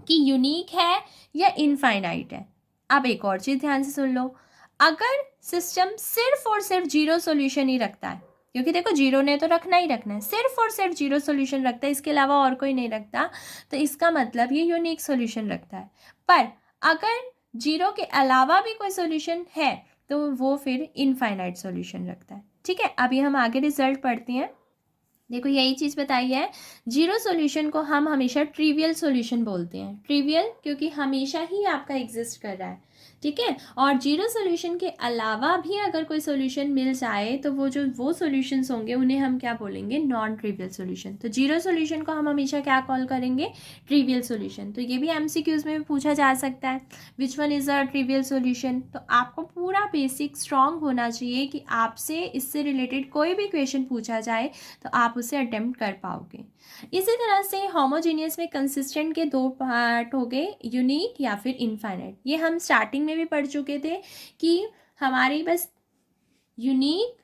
कि यूनिक है या इनफाइनाइट है। अब एक और चीज़ ध्यान से सुन लो, अगर सिस्टम सिर्फ और सिर्फ जीरो सॉल्यूशन ही रखता है, क्योंकि देखो जीरो ने तो रखना ही रखना है, सिर्फ और सिर्फ जीरो सॉल्यूशन रखता है, इसके अलावा और कोई नहीं रखता, तो इसका मतलब ये यूनिक सॉल्यूशन रखता है। पर अगर जीरो के अलावा भी कोई सॉल्यूशन है तो वो फिर इनफाइनाइट सॉल्यूशन रखता है, ठीक ठीक है, अभी हम आगे रिजल्ट पढ़ते हैं। देखो यही चीज़ बताई है, जीरो सॉल्यूशन को हम हमेशा ट्रिवियल सॉल्यूशन बोलते हैं। ट्रिवियल क्योंकि हमेशा ही आपका एग्जिस्ट कर रहा है, ठीक है। और जीरो सॉल्यूशन के अलावा भी अगर कोई सॉल्यूशन मिल जाए तो वो सॉल्यूशंस होंगे उन्हें हम क्या बोलेंगे, नॉन ट्रिवियल सॉल्यूशन। तो जीरो सॉल्यूशन को हम हमेशा क्या कॉल करेंगे, ट्रिवियल सॉल्यूशन। तो ये भी एमसीक्यूज में पूछा जा सकता है, विच one is a trivial solution. तो आपको पूरा बेसिक स्ट्रॉन्ग होना चाहिए कि आपसे इससे रिलेटेड कोई भी क्वेश्चन पूछा जाए तो आप उसे अटेम्प्ट कर पाओगे। इसी तरह से होमोजीनियस में कंसिस्टेंट के दो पार्ट हो गए, यूनिक या फिर इनफाइनाइट। ये हम स्टार्टिंग में भी पढ़ चुके थे कि हमारी बस यूनिक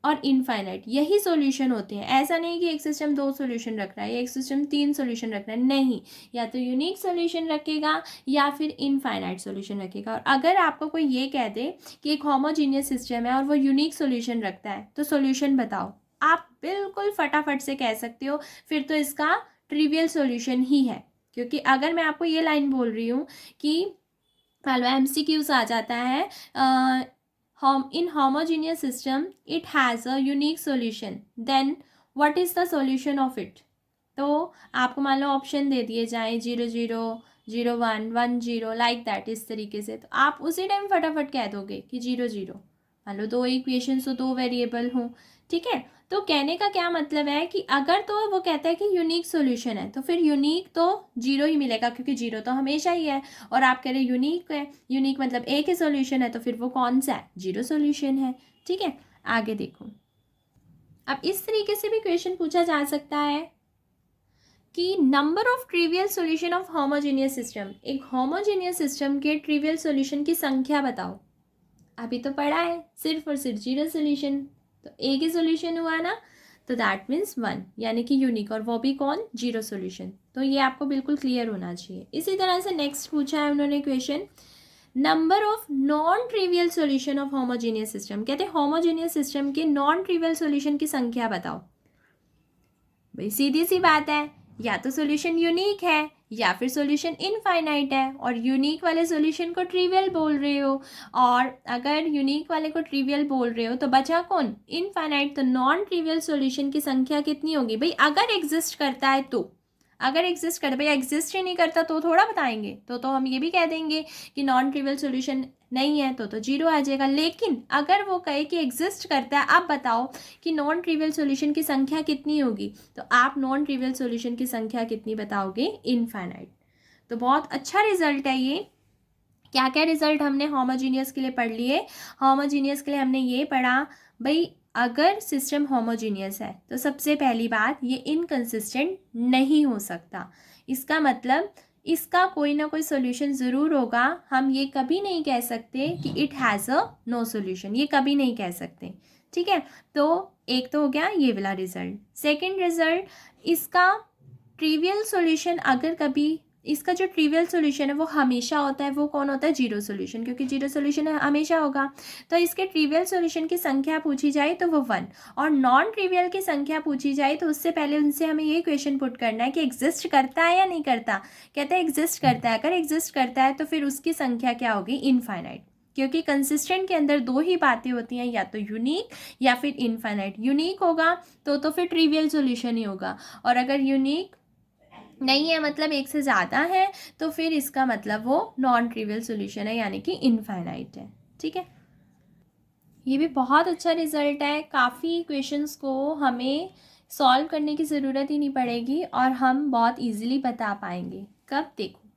और इनफाइनाइट यही सॉल्यूशन होते हैं। ऐसा नहीं कि एक सिस्टम 2 सॉल्यूशन रख रहा है या एक सिस्टम 3 सॉल्यूशन रख रहा है, नहीं, या तो यूनिक सॉल्यूशन रखेगा या फिर इनफाइनाइट सॉल्यूशन रखेगा। और अगर आपको कोई ये कह दे कि एक होमोजीनियस सिस्टम है और वो यूनिक सॉल्यूशन रखता है तो सॉल्यूशन बताओ, आप बिल्कुल फटाफट से कह सकते हो फिर तो इसका ट्रिवियल सॉल्यूशन ही है। क्योंकि अगर मैं आपको ये लाइन बोल रही हूँ कि मान लो MCQs आ जाता है, in homogeneous system it has a unique solution, then what is the solution of it। तो आपको मान लो ऑप्शन दे दिए जाए 0 0 0 1 1 0 लाइक दैट, इस तरीके से, तो आप उसी टाइम फटाफट कह दोगे कि 0 0। मान लो 2 इक्वेशन तो 2 वेरिएबल हों, ठीक है। तो कहने का क्या मतलब है कि अगर तो वो कहता है कि यूनिक सॉल्यूशन है तो फिर यूनिक तो 0 ही मिलेगा क्योंकि 0 तो हमेशा ही है। और आप कह रहे यूनिक है, यूनिक मतलब एक ही सॉल्यूशन है, तो फिर वो कौन सा है, 0 सॉल्यूशन है, ठीक है। आगे देखो, अब इस तरीके से भी क्वेश्चन पूछा जा सकता है कि number of trivial solution of homogeneous system, एक होमोजेनियस सिस्टम के ट्रिवियल सॉल्यूशन की संख्या बताओ। अभी तो पढ़ा है सिर्फ और सिर्फ 0 सॉल्यूशन, तो एक ही सॉल्यूशन हुआ ना, तो दैट मीन्स 1, यानी कि यूनिक, और वो भी कौन, 0 सॉल्यूशन। तो ये आपको बिल्कुल क्लियर होना चाहिए। इसी तरह से नेक्स्ट पूछा है उन्होंने question, number of non trivial solution of homogeneous system. कहते हैं होमोजेनियस सिस्टम के नॉन ट्रिवियल सॉल्यूशन की संख्या बताओ। भाई सीधी सी बात है, या तो सॉल्यूशन यूनिक है या फिर सॉल्यूशन इनफाइनाइट है, और यूनिक वाले सॉल्यूशन को ट्रिवियल बोल रहे हो, और अगर यूनिक वाले को ट्रिवियल बोल रहे हो तो बचा कौन, इनफाइनाइट। तो नॉन ट्रिवियल सॉल्यूशन की संख्या कितनी होगी भाई, अगर एग्जिस्ट करता है तो, अगर एग्जिस्ट करता है, भाई एग्जिस्ट ही नहीं करता तो थोड़ा बताएंगे, तो हम ये भी कह देंगे कि नॉन ट्रिवियल सॉल्यूशन नहीं है तो 0 आ जाएगा। लेकिन अगर वो कहे कि एग्जिस्ट करता है, आप बताओ कि नॉन ट्रिवियल सॉल्यूशन की संख्या कितनी होगी, तो आप नॉन ट्रिवियल सॉल्यूशन की संख्या कितनी बताओगे, इनफाइनाइट। तो बहुत अच्छा रिजल्ट है ये। क्या क्या रिजल्ट हमने होमोजीनियस के लिए पढ़ लिए। होमोजीनियस के लिए हमने ये पढ़ा भाई, अगर सिस्टम होमोजीनियस है तो सबसे पहली बात ये इनकंसिस्टेंट नहीं हो सकता। इसका मतलब इसका कोई ना कोई सोल्यूशन ज़रूर होगा। हम ये कभी नहीं कह सकते कि it has a no solution, ये कभी नहीं कह सकते, ठीक है। तो एक तो हो गया ये वाला रिजल्ट। सेकंड रिजल्ट, इसका ट्रिवियल सॉल्यूशन अगर कभी, इसका जो ट्रिवियल सॉल्यूशन है वो हमेशा होता है, वो कौन होता है, 0 सॉल्यूशन, क्योंकि 0 सॉल्यूशन हमेशा होगा। तो इसके ट्रिवियल सॉल्यूशन की संख्या पूछी जाए तो वो 1, और नॉन ट्रिवियल की संख्या पूछी जाए तो उससे पहले उनसे हमें ये क्वेश्चन पुट करना है कि एग्जिस्ट करता है या नहीं करता। कहते हैं एग्जिस्ट करता है। अगर एग्जिस्ट करता है तो फिर उसकी संख्या क्या होगी, इनफाइनाइट, क्योंकि कंसिस्टेंट के अंदर 2 ही बातें होती हैं, या तो यूनिक या फिर इनफाइनाइट। यूनिक होगा तो फिर ट्रिवियल सॉल्यूशन ही होगा, और अगर यूनिक नहीं है मतलब एक से ज़्यादा है तो फिर इसका मतलब वो नॉन ट्रिवियल सॉल्यूशन है, यानी कि इनफाइनाइट है, ठीक है। ये भी बहुत अच्छा रिजल्ट है। काफ़ी क्वेश्चंस को हमें सॉल्व करने की ज़रूरत ही नहीं पड़ेगी और हम बहुत इजीली बता पाएंगे। कब, देखो,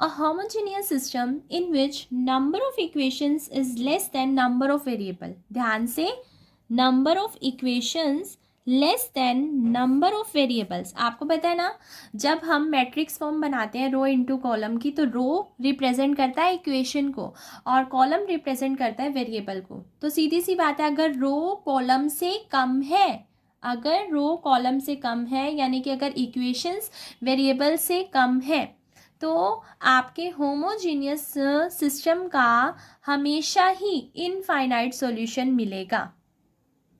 अ homogeneous system in which number of equations is less then number of variable. ध्यान से, number of equations less than number of variables. आपको पता है ना, जब हम मैट्रिक्स फॉर्म बनाते हैं रो इनटू कॉलम की, तो रो रिप्रेजेंट करता है इक्वेशन को और कॉलम रिप्रेजेंट करता है वेरिएबल को। तो सीधी सी बात है, अगर रो कॉलम से कम है, अगर रो कॉलम से कम है, यानी कि अगर इक्वेशंस वेरिएबल से कम है, तो आपके होमोजीनियस सिस्टम का हमेशा ही इनफाइनाइट सॉल्यूशन मिलेगा।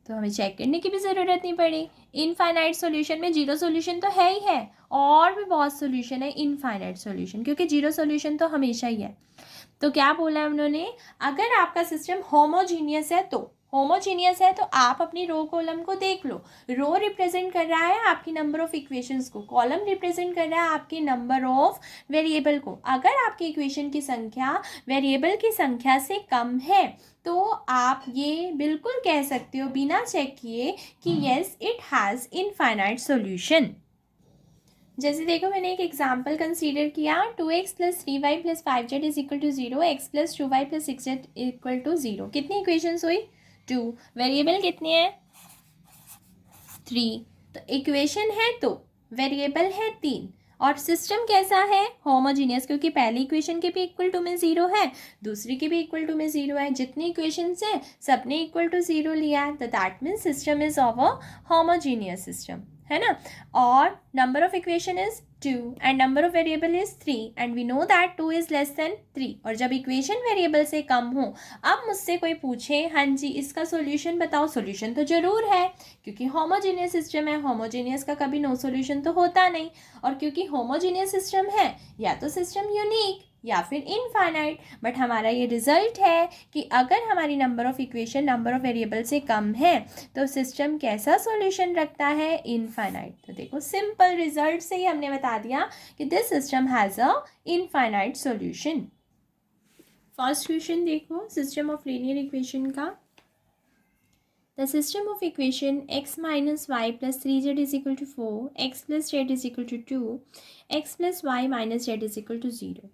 तो हमें चेक करने की भी ज़रूरत नहीं पड़ी। इनफाइनाइट सॉल्यूशन में 0 सॉल्यूशन तो है ही है, और भी बहुत सॉल्यूशन है इनफाइनाइट सॉल्यूशन, क्योंकि 0 सॉल्यूशन तो हमेशा ही है। तो क्या बोला है उन्होंने, अगर आपका सिस्टम होमोजीनियस है तो, होमोजीनियस है तो आप अपनी रो कॉलम को देख लो। रो रिप्रेजेंट कर रहा है आपकी नंबर ऑफ इक्वेशंस को, कॉलम रिप्रेजेंट कर रहा है आपकी नंबर ऑफ वेरिएबल को। अगर आपकी इक्वेशन की संख्या वेरिएबल की संख्या से कम है तो आप ये बिल्कुल कह सकते हो बिना चेक किए कि yes it has infinite solution. जैसे देखो मैंने एक एग्जाम्पल कंसीडर किया, 2x + 3y + 5z = 0, x + 2y + 6z = 0। कितनी इक्वेशंस हुई? 2। वेरिएबल कितने हैं? 3। तो इक्वेशन है तो वेरिएबल है 3 और सिस्टम कैसा है? होमोजीनियस, क्योंकि पहली इक्वेशन के भी इक्वल टू में 0 है, दूसरी के भी इक्वल टू में 0 है। जितनी इक्वेशंस हैं सबने इक्वल टू 0 लिया है, तो that means system is of a homogeneous system, है ना। और number of equation is 2 and number of variable is 3 and we know that 2 is less than 3। और जब इक्वेशन वेरिएबल से कम हो, अब मुझसे कोई पूछे हाँ जी इसका सॉल्यूशन बताओ, सॉल्यूशन तो ज़रूर है क्योंकि होमोजीनियस सिस्टम है, होमोजीनियस का कभी नो सॉल्यूशन तो होता नहीं। और क्योंकि होमोजीनियस सिस्टम है, या तो सिस्टम यूनिक या फिर इनफाइनाइट, बट हमारा ये रिजल्ट है कि अगर हमारी number of equation number of variable से कम है तो सिस्टम कैसा सॉल्यूशन रखता है? इनफाइनाइट। तो देखो सिंपल रिजल्ट से ही हमने बता दिया कि this system has a infinite solution. First question देखो सिस्टम ऑफ लीनियर इक्वेशन का। The system of equation x minus y plus 3z is equal to 4, x plus z is equal to 2, x plus y minus z is equal to 0।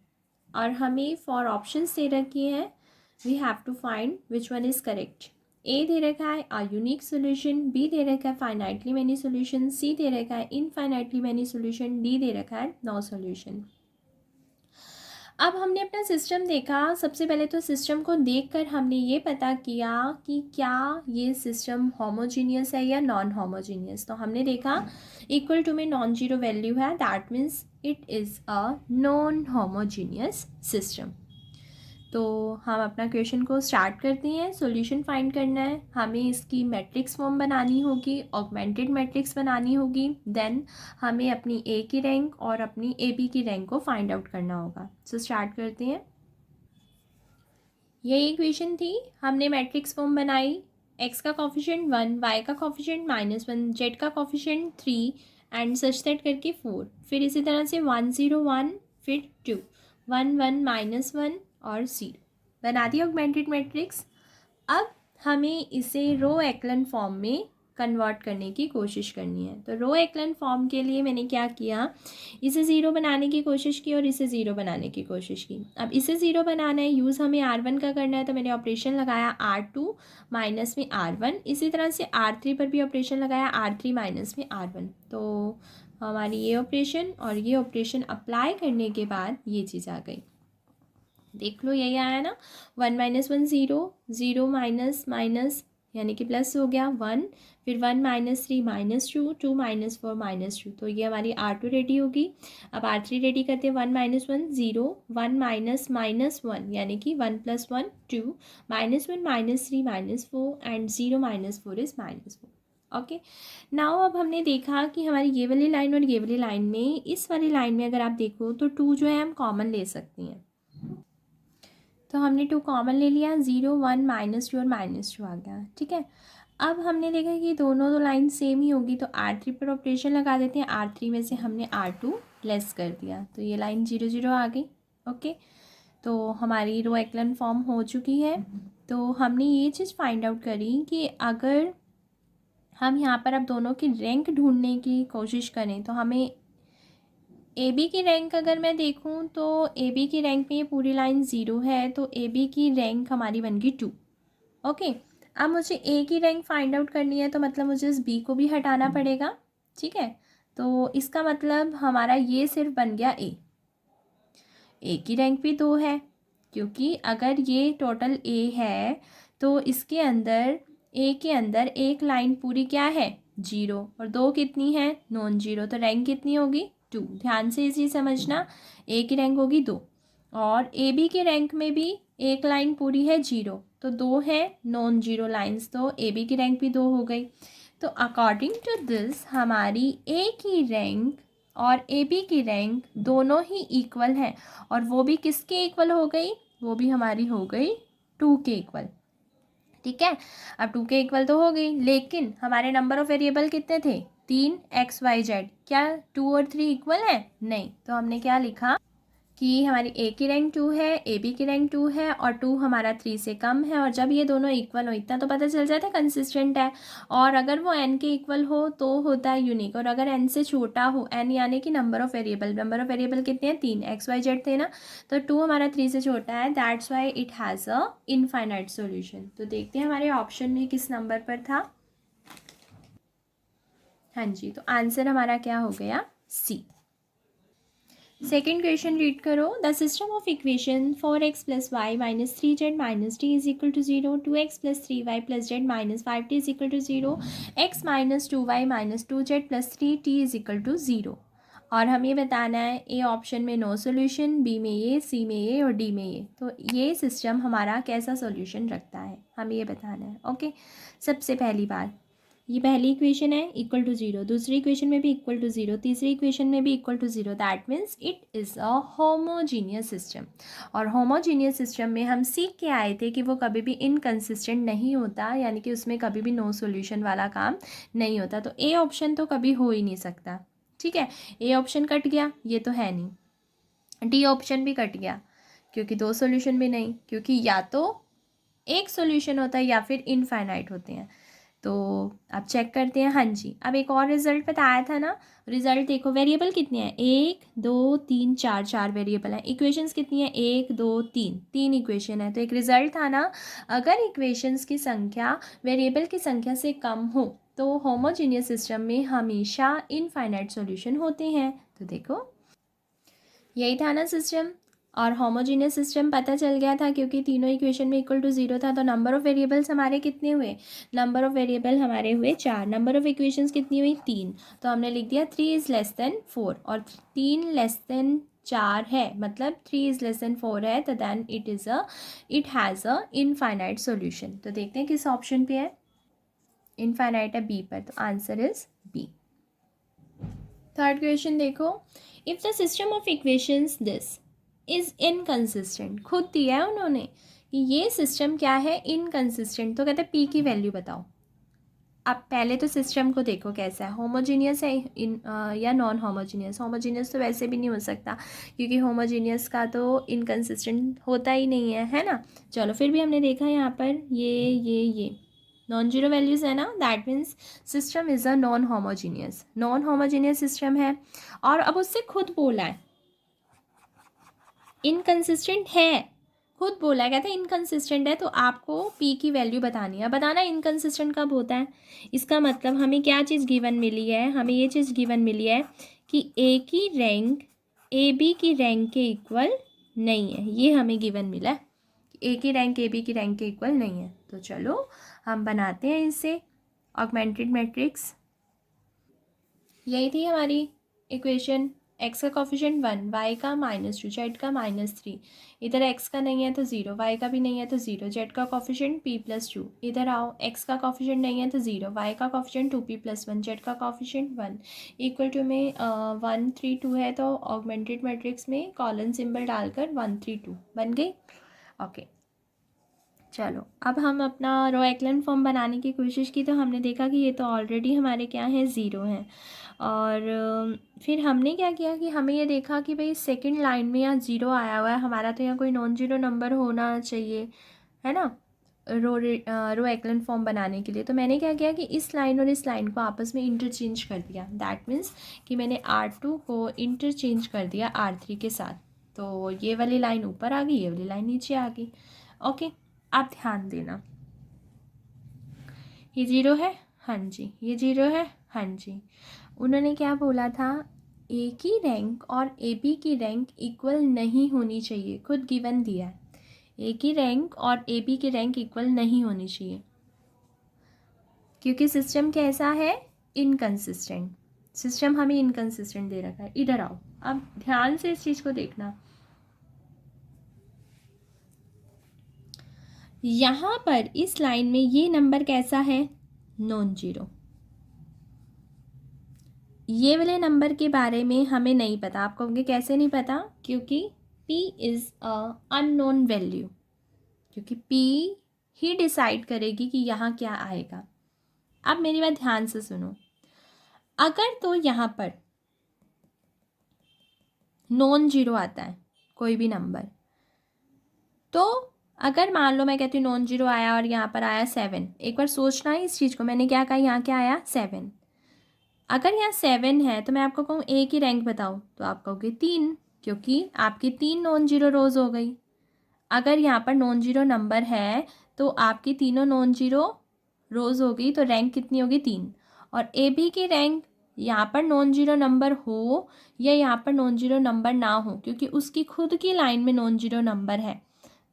और हमें for options दे रखी हैं, we have to find which one is correct. A दे रखा है a unique solution, B दे रखा है फाइनाइटली मैनी सोल्यूशन, सी दे रखा है इनफाइनाइटली मैनी सोल्यूशन, डी दे रखा है नो सोल्यूशन। अब हमने अपना सिस्टम देखा। सबसे पहले तो सिस्टम को देखकर हमने ये पता किया कि क्या ये सिस्टम होमोजीनियस है या नॉन होमोजीनियस। तो हमने देखा इक्वल टू में नॉन जीरो वैल्यू है, that means it is a non homogeneous system. तो हम अपना क्वेश्चन को स्टार्ट करते हैं। सॉल्यूशन फाइंड करना है, हमें इसकी मैट्रिक्स फॉर्म बनानी होगी, ऑगमेंटेड मैट्रिक्स बनानी होगी, देन हमें अपनी ए की रैंक और अपनी ए बी की रैंक को फाइंड आउट करना होगा। सो स्टार्ट करते हैं। यही इक्वेशन थी, हमने मैट्रिक्स फॉर्म बनाई। एक्स का कॉफिशिएंट 1, वाई का कॉफिशिएंट -1, जेड का कॉफिशिएंट 3 एंड सच दैट करके 4। फिर इसी तरह से 1 0 1, फिर 2 1 1 -1 और 0। बना दी ऑगमेंटेड मैट्रिक्स। अब हमें इसे रो एक्लन फॉर्म में कन्वर्ट करने की कोशिश करनी है। तो रो एक्लन फॉर्म के लिए मैंने क्या किया, इसे ज़ीरो बनाने की कोशिश की और इसे ज़ीरो बनाने की कोशिश की। अब इसे ज़ीरो बनाना है, यूज़ हमें R1 का करना है, तो मैंने ऑपरेशन लगाया R2 माइनस में R1। इसी तरह से R3 पर भी ऑपरेशन लगाया R3 माइनस में R1। तो हमारी ये ऑपरेशन और ये ऑपरेशन अप्लाई करने के बाद ये चीज़ आ गई। देख लो यही आया ना, 1 - 1 0, 0 माइनस माइनस यानी कि प्लस हो गया 1, फिर 1 - 3 -2, 2 - 4 -2। तो ये हमारी R2 रेडी होगी। अब R3 रेडी करते हैं। 1 - 1 0, 1 - -1 यानी कि 1 + 1 2, -1 -3 -4 एंड 0 - 4 इज़ -4। ओके, नाउ अब हमने देखा कि हमारी ये वाली लाइन और ये वाली लाइन में, इस वाली लाइन में अगर आप देखो तो 2 जो है हम कॉमन ले सकते हैं। तो हमने 2 कॉमन ले लिया, 0 1 -2 और -2 आ गया। ठीक है, अब हमने देखा कि दोनों तो लाइन सेम ही होगी, तो R3 पर ऑपरेशन लगा देते हैं। R3 में से हमने R2 लेस कर दिया, तो ये लाइन 0 0 आ गई। ओके, तो हमारी रो एक्लन फॉर्म हो चुकी है। तो हमने ये चीज़ फाइंड आउट करी कि अगर हम यहाँ पर अब दोनों की रैंक ढूंढने की कोशिश करें तो हमें ए बी की रैंक अगर मैं देखूं तो ए बी की रैंक में ये पूरी लाइन 0 है, तो ए बी की रैंक हमारी बन गई 2। ओके, अब मुझे ए की रैंक फाइंड आउट करनी है, तो मतलब मुझे इस बी को भी हटाना पड़ेगा। ठीक है, तो इसका मतलब हमारा ये सिर्फ बन गया ए की रैंक भी 2 है, क्योंकि अगर ये टोटल ए है तो इसके अंदर ए के अंदर एक लाइन पूरी क्या है 0 और 2 कितनी है नॉन जीरो, तो रैंक कितनी होगी 2। ध्यान से इसी समझना, ए की रैंक होगी 2 और ए बी के रैंक में भी एक लाइन पूरी है 0, तो 2 है नॉन जीरो लाइन्स, तो ए बी की रैंक भी 2 हो गई। तो अकॉर्डिंग टू दिस हमारी ए की रैंक और ए बी की रैंक दोनों ही इक्वल हैं, और वो भी किसके इक्वल हो गई, वो भी हमारी हो गई 2 के इक्वल। ठीक है, अब 2 के इक्वल तो हो गई, लेकिन हमारे नंबर ऑफ़ वेरिएबल कितने थे, 3 एक्स वाई जेड। क्या 2 और 3 इक्वल है? नहीं। तो हमने क्या लिखा कि हमारी ए की रैंक 2 है, ए बी की रैंक 2 है और 2 हमारा 3 से कम है। और जब ये दोनों इक्वल हो इतना तो पता चल जाता है कंसिस्टेंट है। और अगर वो n के इक्वल हो तो होता है यूनिक, और अगर n से छोटा हो, n यानी कि नंबर ऑफ़ वेरिएबल कितने हैं, 3 एक्स वाई जेड थे ना, तो 2 हमारा 3 से छोटा है, that's why it has a infinite solution. तो देखते हैं हमारे ऑप्शन में किस नंबर पर था। हाँ जी, तो आंसर हमारा क्या हो गया, सी। सेकेंड क्वेश्चन रीड करो। The system of equation 4x plus y minus 3z minus t is equal to 0, 2x plus 3y plus z minus 5t is equal to 0, x minus 2y minus 2z plus 3t is equal to 0। और हमें बताना है A option में no solution, B में ये, सी में ये और डी में ये। तो ये सिस्टम हमारा कैसा सोल्यूशन रखता है, हमें ये बताना है। ओके, सबसे पहली बात, ये पहली इक्वेशन है इक्वल टू 0, दूसरी इक्वेशन में भी इक्वल टू 0, तीसरी इक्वेशन में भी equal to 0, that means it is a homogeneous system. और होमोजीनियस सिस्टम में हम सीख के आए थे कि वो कभी भी इनकंसिस्टेंट नहीं होता, यानी कि उसमें कभी भी नो सॉल्यूशन वाला काम नहीं होता। तो ए ऑप्शन तो कभी हो ही नहीं सकता। ठीक है, ए ऑप्शन कट गया, ये तो है नहीं। डी ऑप्शन भी कट गया क्योंकि दो सॉल्यूशन भी नहीं, क्योंकि या तो एक सॉल्यूशन होता है या फिर इनफाइनाइट होते हैं। तो अब चेक करते हैं। हाँ जी, अब एक और रिजल्ट बताया था ना, रिजल्ट देखो, वेरिएबल कितने हैं, 1 2 3 4, 4 वेरिएबल हैं। इक्वेशंस कितनी है, 1 2 3, 3 इक्वेशन है। तो एक रिजल्ट था ना, अगर इक्वेशंस की संख्या वेरिएबल की संख्या से कम हो तो होमोजीनियस सिस्टम में हमेशा इनफाइनाइट सॉल्यूशन होते हैं। तो देखो, यही था ना सिस्टम। और होमोजीनियस सिस्टम पता चल गया था क्योंकि तीनों इक्वेशन में इक्वल टू 0 था। तो नंबर ऑफ़ वेरिएबल्स हमारे कितने हुए, नंबर ऑफ़ वेरिएबल हमारे हुए 4, नंबर ऑफ़ इक्वेशंस कितनी हुई, 3। तो हमने लिख दिया 3 इज़ लेस देन 4, और 3 लेस देन 4 है, मतलब 3 इज़ लेस देन 4 है, तो then it has a infinite solution. तो देखते हैं किस ऑप्शन पे है, इनफाइनाइट है बी पर, तो answer is B. Third question देखो, if the system of equations this is inconsistent, खुद दिया है उन्होंने कि ये सिस्टम क्या है, इनकन्सिस्टेंट। तो कहते हैं पी की वैल्यू बताओ। अब पहले तो सिस्टम को देखो कैसा है, होमोजीनियस है या नॉन होमोजीनियस। होमोजीनियस तो वैसे भी नहीं हो सकता क्योंकि होमोजीनियस का तो इनकन्सिस्टेंट होता ही नहीं है ना। चलो, फिर भी हमने देखा यहाँ पर ये नॉन जीरो वैल्यूज़ है ना, that means system is a non homogeneous system है। और अब उससे खुद बोला है इनकन्सिस्टेंट है, खुद बोला है, कहते हैं इनकन्सिस्टेंट है, तो आपको पी की वैल्यू बतानी है। बताना इनकन्सिस्टेंट कब होता है, इसका मतलब हमें क्या चीज़ गिवन मिली है, हमें ये चीज़ गिवन मिली है कि ए की रैंक ए बी की रैंक के इक्वल नहीं है। ये हमें गिवन मिला है, ए की रैंक ए बी की रैंक के इक्वल नहीं है। तो चलो हम बनाते हैं इसे, ऑगमेंटेड मैट्रिक्स। यही थी हमारी इक्वेशन, एक्स का कॉफिशेंट 1, वाई का -2, जेड का -3। इधर एक्स का नहीं है तो 0, वाई का भी नहीं है तो 0, जेड का कॉफिशेंट p+2। इधर आओ, एक्स का कॉफिशेंट नहीं है तो 0, वाई का कॉफिशेंट 2p+1, जेड का कॉफिशेंट 1। इक्वल टू में 1 3 2 है, तो ऑगमेंटेड मैट्रिक्स में कॉलन सिंबल डालकर 1 3 2 बन गई। ओके, चलो अब हम अपना रो एक्लन फॉर्म बनाने की कोशिश की, तो हमने देखा कि ये तो ऑलरेडी हमारे क्या है, 0 हैं। और फिर हमने क्या किया कि हमें ये देखा कि भाई सेकंड लाइन में यहाँ 0 आया हुआ है, हमारा तो यहाँ कोई नॉन जीरो नंबर होना चाहिए, है ना, रो एक्लन फॉर्म बनाने के लिए। तो मैंने क्या किया कि इस लाइन और इस लाइन को आपस में इंटरचेंज कर दिया, दैट मीन्स कि मैंने R2 को इंटरचेंज कर दिया R3 के साथ। तो ये वाली लाइन ऊपर आ गई, ये वाली लाइन नीचे आ गई। ओके, आप ध्यान देना, ये 0 है, हाँ जी, ये 0 है, हाँ जी। उन्होंने क्या बोला था, ए की रैंक और ए बी की रैंक इक्वल नहीं होनी चाहिए, खुद गिवन दिया है, ए की रैंक और ए बी की रैंक इक्वल नहीं होनी चाहिए क्योंकि सिस्टम कैसा है, इनकंसिस्टेंट। सिस्टम हमें इनकंसिस्टेंट दे रखा है। इधर आओ, अब ध्यान से इस चीज़ को देखना, यहाँ पर इस लाइन में ये नंबर कैसा है, नॉन जीरो। ये वाले नंबर के बारे में हमें नहीं पता। आप कहोगे कैसे नहीं पता, क्योंकि p is a unknown value, क्योंकि p ही डिसाइड करेगी कि यहाँ क्या आएगा। अब मेरी बात ध्यान से सुनो, अगर तो यहाँ पर नॉन जीरो आता है कोई भी नंबर, तो अगर मान लो मैं कहती हूँ नॉन जीरो आया और यहाँ पर आया 7, एक बार सोचना है इस चीज़ को, मैंने क्या कहा, यहाँ क्या आया 7। अगर यहाँ 7 है तो मैं आपको कहूँ ए की रैंक बताओ, तो आप कहोगे 3, क्योंकि आपकी 3 नॉन जीरो रोज़ हो गई। अगर यहाँ पर नॉन जीरो नंबर है तो आपकी तीनों नॉन जीरो रोज़ हो गई, तो रैंक कितनी होगी 3। और ए बी की रैंक यहाँ पर नॉन जीरो नंबर हो या यहाँ पर नॉन जीरो नंबर ना हो, क्योंकि उसकी खुद की लाइन में नॉन जीरो नंबर है,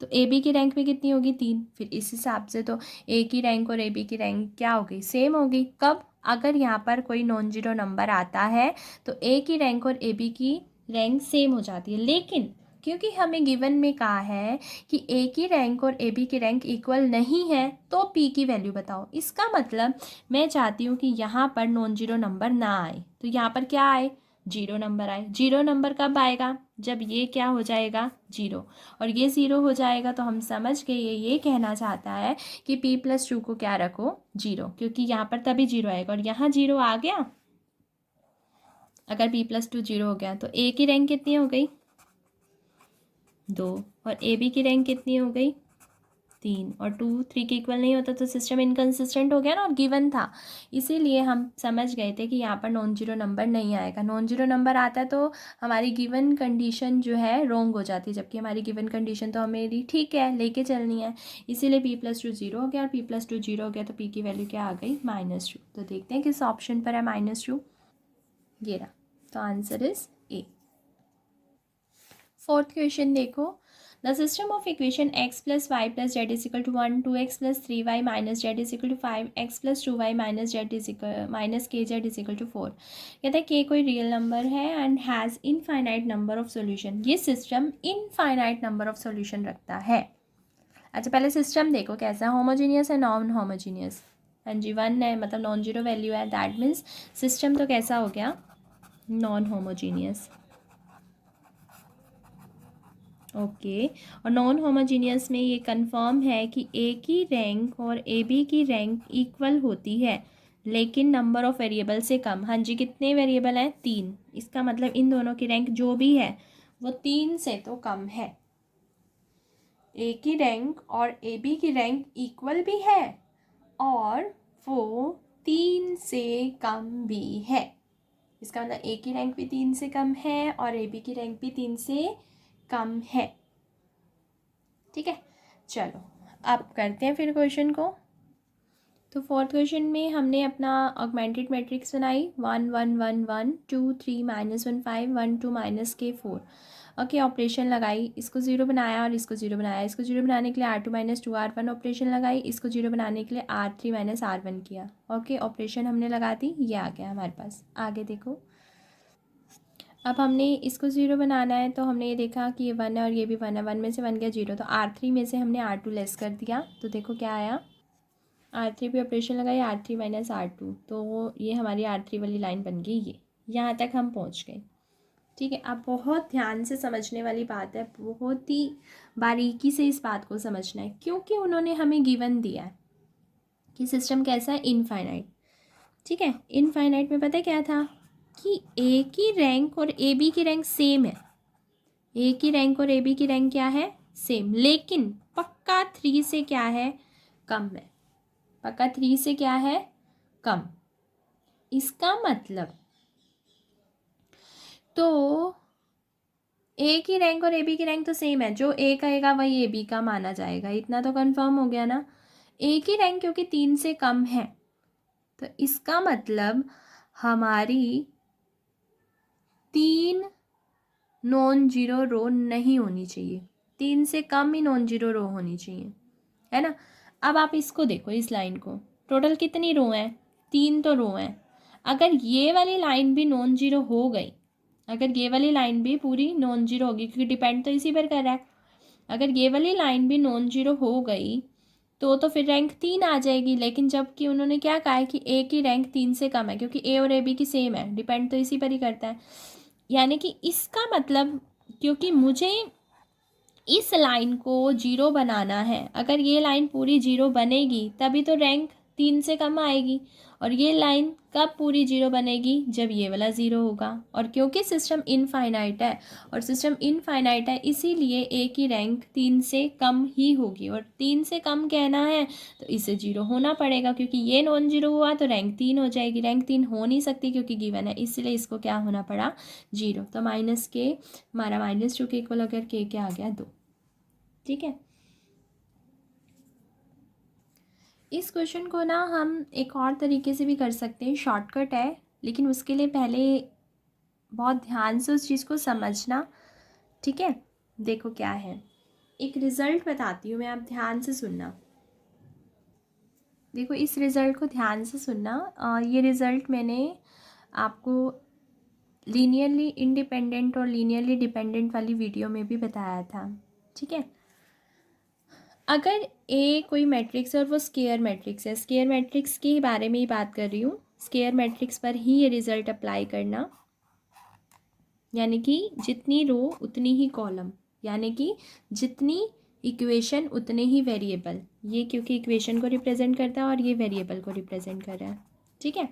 तो ए बी की रैंक में कितनी होगी 3। फिर इस हिसाब से तो ए की रैंक और ए बी की रैंक क्या हो गई, सेम होगी। कब, अगर यहाँ पर कोई नॉन जीरो नंबर आता है तो ए की रैंक और ए बी की रैंक सेम हो जाती है। लेकिन क्योंकि हमें गिवन में कहा है कि ए की रैंक और ए बी की रैंक इक्वल नहीं है, तो पी की वैल्यू बताओ। इसका मतलब मैं चाहती हूँ कि यहाँ पर नॉन जीरो नंबर ना आए, तो यहाँ पर क्या आए, जीरो नंबर आए। जीरो नंबर कब आएगा, जब ये क्या हो जाएगा, जीरो, और ये ज़ीरो हो जाएगा। तो हम समझ गए ये कहना चाहता है कि p+2 को क्या रखो, जीरो, क्योंकि यहाँ पर तभी जीरो आएगा। और यहाँ जीरो आ गया, अगर p+2 जीरो हो गया तो a की रैंक कितनी हो गई, 2, और ए बी की रैंक कितनी हो गई, 3, और 2 3 के इक्वल नहीं होता तो सिस्टम इनकन्सिस्टेंट हो गया ना, और गिवन था। इसीलिए हम समझ गए थे कि यहाँ पर नॉन जीरो नंबर नहीं आएगा। नॉन जीरो नंबर आता है तो हमारी गिवन कंडीशन जो है रॉन्ग हो जाती है, जबकि हमारी गिवन कंडीशन तो हमेरी ठीक है, लेके चलनी है। इसीलिए p+2 जीरो हो गया, और p+2 जीरो हो गया तो p की वैल्यू क्या आ गई, -2। तो देखते हैं किस ऑप्शन पर है -2, ये रहा। तो answer is A. Fourth question देखो, the system of equation x + y + z = 1, 2x + 3y - z = 5, x + 2y - z kz = 4। कहता है कि कोई रियल नंबर है and has infinite number of solution. ये system infinite number of solution रखता है। अच्छा, पहले सिस्टम देखो कैसा, होमोजीनियस है, नॉन होमोजीनियस। हाँ जी, 1 है मतलब नॉन जीरो वैल्यू है, दैट मीन्स सिस्टम तो कैसा हो गया, नॉन होमोजीनियस। ओके, और नॉन होमोजीनियस में ये कंफर्म है कि ए की रैंक और ए बी की रैंक इक्वल होती है, लेकिन नंबर ऑफ़ वेरिएबल से कम। हाँ जी, कितने वेरिएबल हैं, 3। इसका मतलब इन दोनों की रैंक जो भी है वो 3 से तो कम है। ए की रैंक और ए बी की रैंक इक्वल भी है और वो 3 से कम भी है। इसका मतलब ए की रैंक भी 3 से कम है और ए बी की रैंक भी 3 से कम है। ठीक है, चलो अब करते हैं फिर क्वेश्चन को। तो फोर्थ क्वेश्चन में हमने अपना ऑगमेंटेड मैट्रिक्स बनाई, 1 1 1 1 2 3 -1 5 1 2 -k4। ओके, ऑपरेशन लगाई, इसको जीरो बनाया और इसको जीरो बनाया। इसको जीरो बनाने के लिए r2 - 2r1 ऑपरेशन लगाई, इसको जीरो बनाने के लिए r3 - r1 किया। ओके, ऑपरेशन हमने लगा दी, ये आ गया हमारे पास। आगे देखो, अब हमने इसको ज़ीरो बनाना है, तो हमने ये देखा कि ये 1 है और ये भी 1 है, 1 में से 1 गया जीरो, तो r3 में से हमने r2 लेस कर दिया। तो देखो क्या आया, r3 पे ऑपरेशन लगाई, r3 - r2, तो ये हमारी r3 वाली लाइन बन गई। ये यहाँ तक हम पहुँच गए। ठीक है, अब बहुत ध्यान से समझने वाली बात है, बहुत ही बारीकी से इस बात को समझना है, क्योंकि उन्होंने हमें गिवन दिया है कि सिस्टम कैसा है, इनफाइनाइट। ठीक है, इनफाइनाइट में पता है क्या था कि ए की रैंक और ए बी की रैंक सेम है। ए की रैंक और ए बी की रैंक क्या है, सेम, लेकिन पक्का 3 से क्या है, कम है। पक्का 3 से क्या है, कम। इसका मतलब तो ए की रैंक और ए बी की रैंक तो सेम है, जो ए कहेगा वही ए बी का माना जाएगा। इतना तो कंफर्म हो गया ना। ए की रैंक क्योंकि 3 से कम है, तो इसका मतलब हमारी 3 नॉन जीरो रो नहीं होनी चाहिए, 3 से कम ही नॉन जीरो रो होनी चाहिए, है ना। अब आप इसको देखो, इस लाइन को, टोटल कितनी रो हैं, 3 तो रो हैं। अगर ये वाली लाइन भी नॉन जीरो हो गई, अगर ये वाली लाइन भी पूरी नॉन जीरो होगी, क्योंकि डिपेंड तो इसी पर कर रहा है, अगर ये वाली लाइन भी नॉन जीरो हो गई तो फिर रैंक 3 आ जाएगी। लेकिन जबकि उन्होंने क्या कहा है कि ए की रैंक 3 से कम है, क्योंकि ए और ए बी की सेम है, डिपेंड तो इसी पर ही करता है। यानी कि इसका मतलब, क्योंकि मुझे इस लाइन को जीरो बनाना है, अगर ये लाइन पूरी जीरो बनेगी तभी तो रैंक 3 से कम आएगी, और ये लाइन कब पूरी जीरो बनेगी, जब ये वाला ज़ीरो होगा। और क्योंकि सिस्टम इनफाइनाइट है, और सिस्टम इनफाइनाइट है इसीलिए ए की रैंक 3 से कम ही होगी, और 3 से कम कहना है तो इसे जीरो होना पड़ेगा, क्योंकि ये नॉन जीरो हुआ तो रैंक 3 हो जाएगी। रैंक 3 हो नहीं सकती क्योंकि गिवन है, इसलिए इसको क्या होना पड़ा, जीरो। तो माइनस के, हमारा -2 के इक्वल अगर के क्या आ गया 2। ठीक है, इस क्वेश्चन को ना हम एक और तरीके से भी कर सकते हैं, शॉर्टकट है, लेकिन उसके लिए पहले बहुत ध्यान से उस चीज़ को समझना। ठीक है, देखो क्या है, एक रिज़ल्ट बताती हूँ मैं, आप ध्यान से सुनना। देखो इस रिज़ल्ट को ध्यान से सुनना। ये रिज़ल्ट मैंने आपको लीनियरली इंडिपेंडेंट और लीनियरली डिपेंडेंट वाली वीडियो में भी बताया था। ठीक है, अगर ए कोई मैट्रिक्स है और वो स्केयर मैट्रिक्स है, स्केयर मैट्रिक्स के बारे में ही बात कर रही हूँ, स्केयर मैट्रिक्स पर ही ये रिज़ल्ट अप्लाई करना, यानी कि जितनी रो उतनी ही कॉलम, यानी कि जितनी इक्वेशन उतने ही वेरिएबल। ये क्योंकि इक्वेशन को रिप्रेजेंट करता है और ये वेरिएबल को रिप्रेजेंट कर रहा है। ठीक है,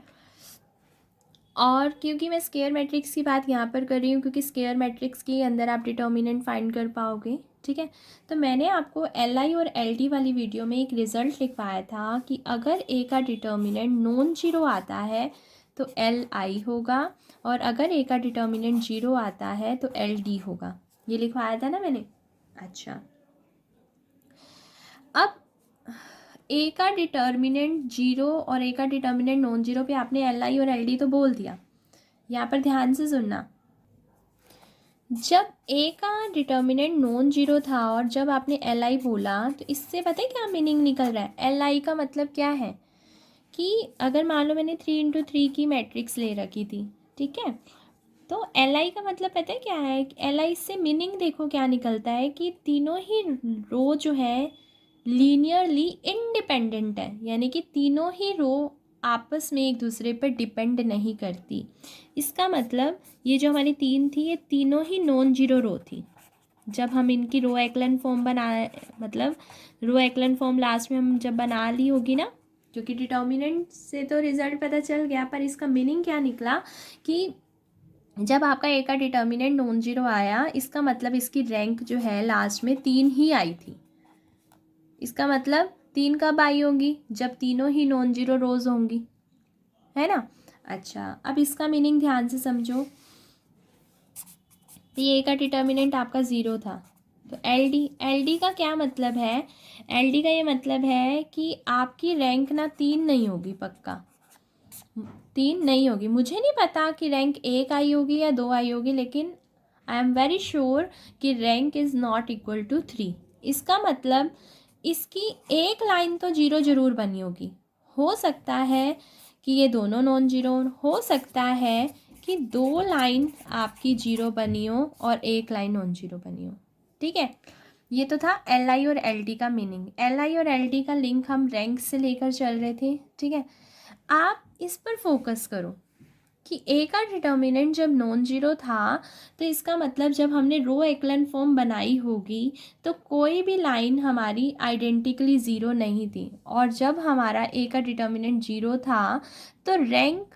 और क्योंकि मैं स्केयर मैट्रिक्स की बात यहाँ पर कर रही हूँ, क्योंकि स्केयर मैट्रिक्स के अंदर आप डिटर्मिनेंट फाइंड कर पाओगे। ठीक है, तो मैंने आपको एल आई और एल डी वाली वीडियो में एक रिज़ल्ट लिखवाया था कि अगर ए का डिटर्मिनेंट नॉन जीरो आता है तो एल आई होगा, और अगर ए का डिटर्मिनेंट जीरो आता है तो एल डी होगा। ये लिखवाया था ना मैंने। अच्छा, अब ए का डिटर्मिनेंट जीरो और ए का डिटर्मिनेंट नॉन जीरो पे आपने एल आई और एल डी तो बोल दिया। यहाँ पर ध्यान से सुनना, जब ए का डिटर्मिनेंट नॉन जीरो था और जब आपने एल आई बोला तो इससे पता है क्या मीनिंग निकल रहा है। एल आई का मतलब क्या है कि अगर मान लो मैंने 3×3 की मैट्रिक्स ले रखी थी, ठीक है, तो एल आई का मतलब पता है क्या है, एल आई से मीनिंग देखो क्या निकलता है कि तीनों ही रो जो है लीनियरली इंडिपेंडेंट है, यानी कि तीनों ही रो आपस में एक दूसरे पर डिपेंड नहीं करती। इसका मतलब ये जो हमारी 3 थी ये तीनों ही नॉन जीरो रो थी। जब हम इनकी रो एक्लन फॉर्म बनाए, मतलब रो एक्लन फॉर्म लास्ट में हम जब बना ली होगी ना, क्योंकि डिटर्मिनेंट से तो रिजल्ट पता चल गया, पर इसका मीनिंग क्या निकला कि जब आपका ए का डिटर्मिनेंट नॉन जीरो आया, इसका मतलब इसकी रैंक जो है लास्ट में 3 ही आई थी। इसका मतलब 3 कब आई होंगी, जब तीनों ही नॉन जीरो रोज होंगी, है ना। अच्छा, अब इसका मीनिंग ध्यान से समझो। तो ये का डिटर्मिनेंट आपका ज़ीरो था, तो एल डी का क्या मतलब है, एल डी का ये मतलब है कि आपकी रैंक ना 3 नहीं होगी, पक्का 3 नहीं होगी। मुझे नहीं पता कि रैंक 1 आई होगी या 2 आई होगी, लेकिन आई एम वेरी श्योर कि rank is not equal to 3। इसका मतलब इसकी एक लाइन तो जीरो ज़रूर बनी होगी। हो सकता है कि ये दोनों नॉन जीरो, हो सकता है कि 2 लाइन आपकी जीरो बनी हो और एक लाइन नॉन जीरो बनी हो। ठीक है, ये तो था एल आई और एल डी का मीनिंग। एल आई और एल डी का लिंक हम रैंक से लेकर चल रहे थे। ठीक है, आप इस पर फोकस करो कि ए का डिटर्मिनेंट जब नॉन जीरो था तो इसका मतलब जब हमने रो एक्लन फॉर्म बनाई होगी तो कोई भी लाइन हमारी आइडेंटिकली ज़ीरो नहीं थी, और जब हमारा ए का डिटर्मिनेंट जीरो था तो रैंक